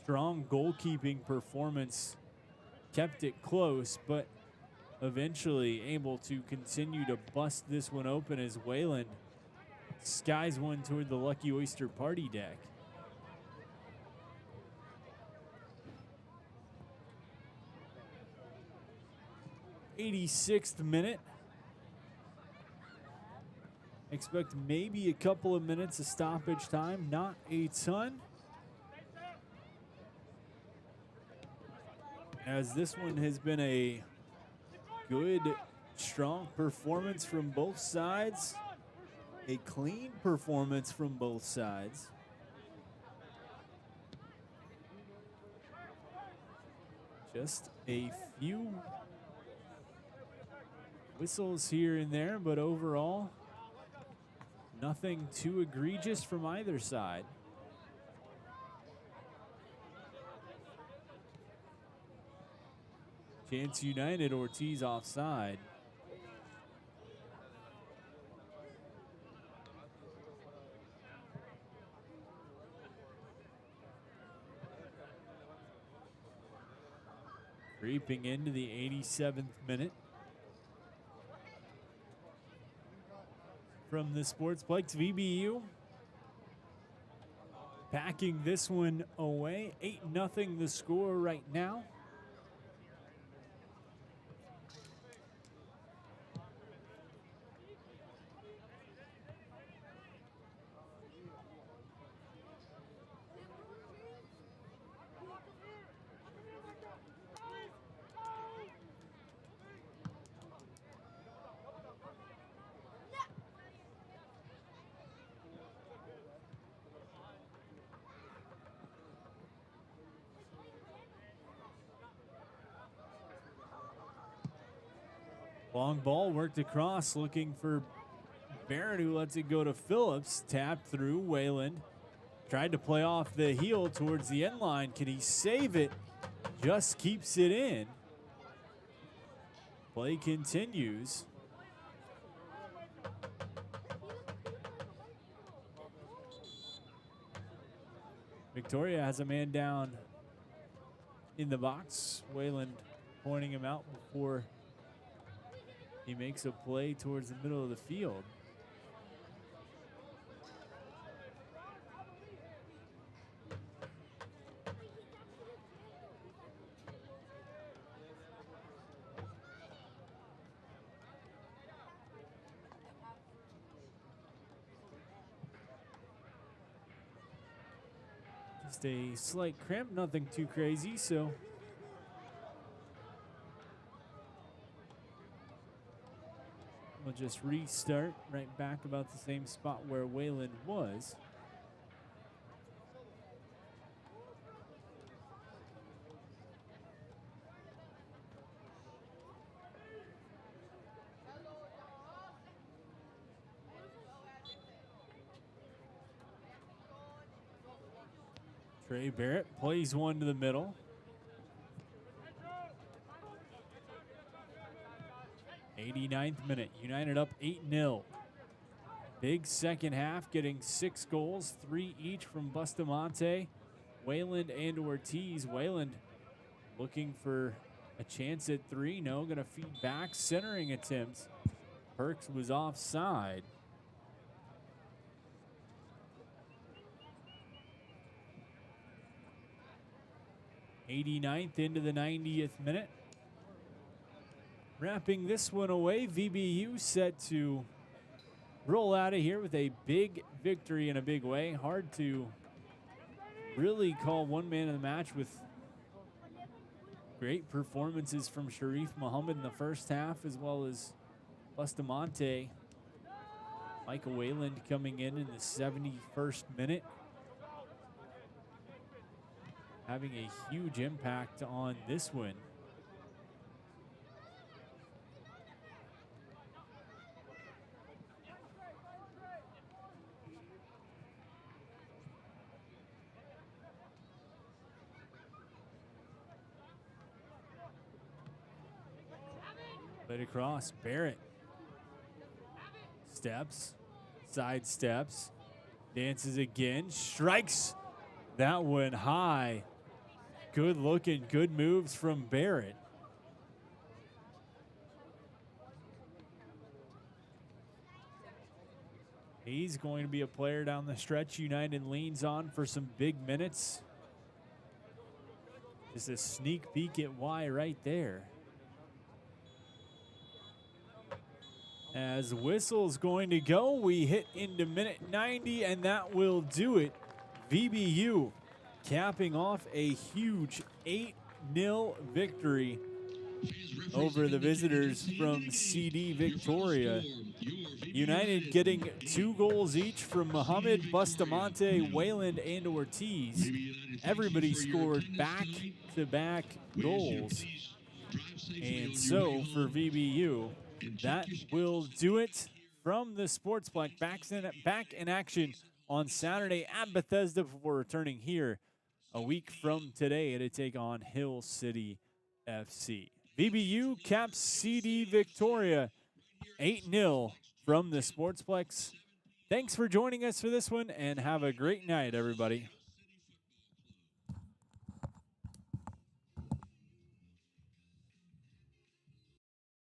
Strong goalkeeping performance kept it close, but eventually able to continue to bust this one open as Wayland skies one toward the Lucky Oyster party deck. 86th minute. Expect maybe a couple of minutes of stoppage time, not a ton. as this one has been a good, strong performance from both sides, a clean performance from both sides. Just a few whistles here and there, but overall, nothing too egregious from either side. Chance United, Ortiz offside. Creeping into the 87th minute. From the Sportsplex, VBU packing this one away. 8-0 the score right now. Long ball worked across, looking for Barrett, who lets it go to Phillips. Tapped through. Wayland tried to play off the heel towards the end line. Can he save it? Just keeps it in. Play continues. Victoria has a man down in the box. Wayland pointing him out before he makes a play towards the middle of the field. Just a slight cramp, nothing too crazy, so we'll just restart right back about the same spot where Wayland was. Trey Barrett plays one to the middle. '89th minute, United up 8-0. Big second half, getting 6 goals, 3 each from Bustamante, Wayland, and Ortiz. Wayland looking for a chance at 3. No, gonna feed back, centering attempts. Perks was offside. '89th into the 90th minute. Wrapping this one away, VBU set to roll out of here with a big victory in a big way. Hard to really call one man of the match with great performances from Sharif Muhammad in the first half, as well as Bustamante. Michael Wayland coming in the 71st minute, having a huge impact on this win. Played across, Barrett. Steps, side steps, dances again, strikes that one high. Good looking, good moves from Barrett. He's going to be a player down the stretch United leans on for some big minutes. Just a sneak peek at why right there. As whistle's going to go, we hit into minute 90, and that will do it. VBU capping off a huge 8-0 victory over the visitors from CD Victoria. United getting 2 goals each from Mohamed, Bustamante, Wayland, and Ortiz. Everybody scored back-to-back goals. And so for VBU, that will do it from the Sportsplex. Back in action on Saturday at Bethesda before returning here a week from today to take on Hill City FC. VBU caps CD Victoria 8-0 from the Sportsplex. Thanks for joining us for this one, and have a great night, everybody.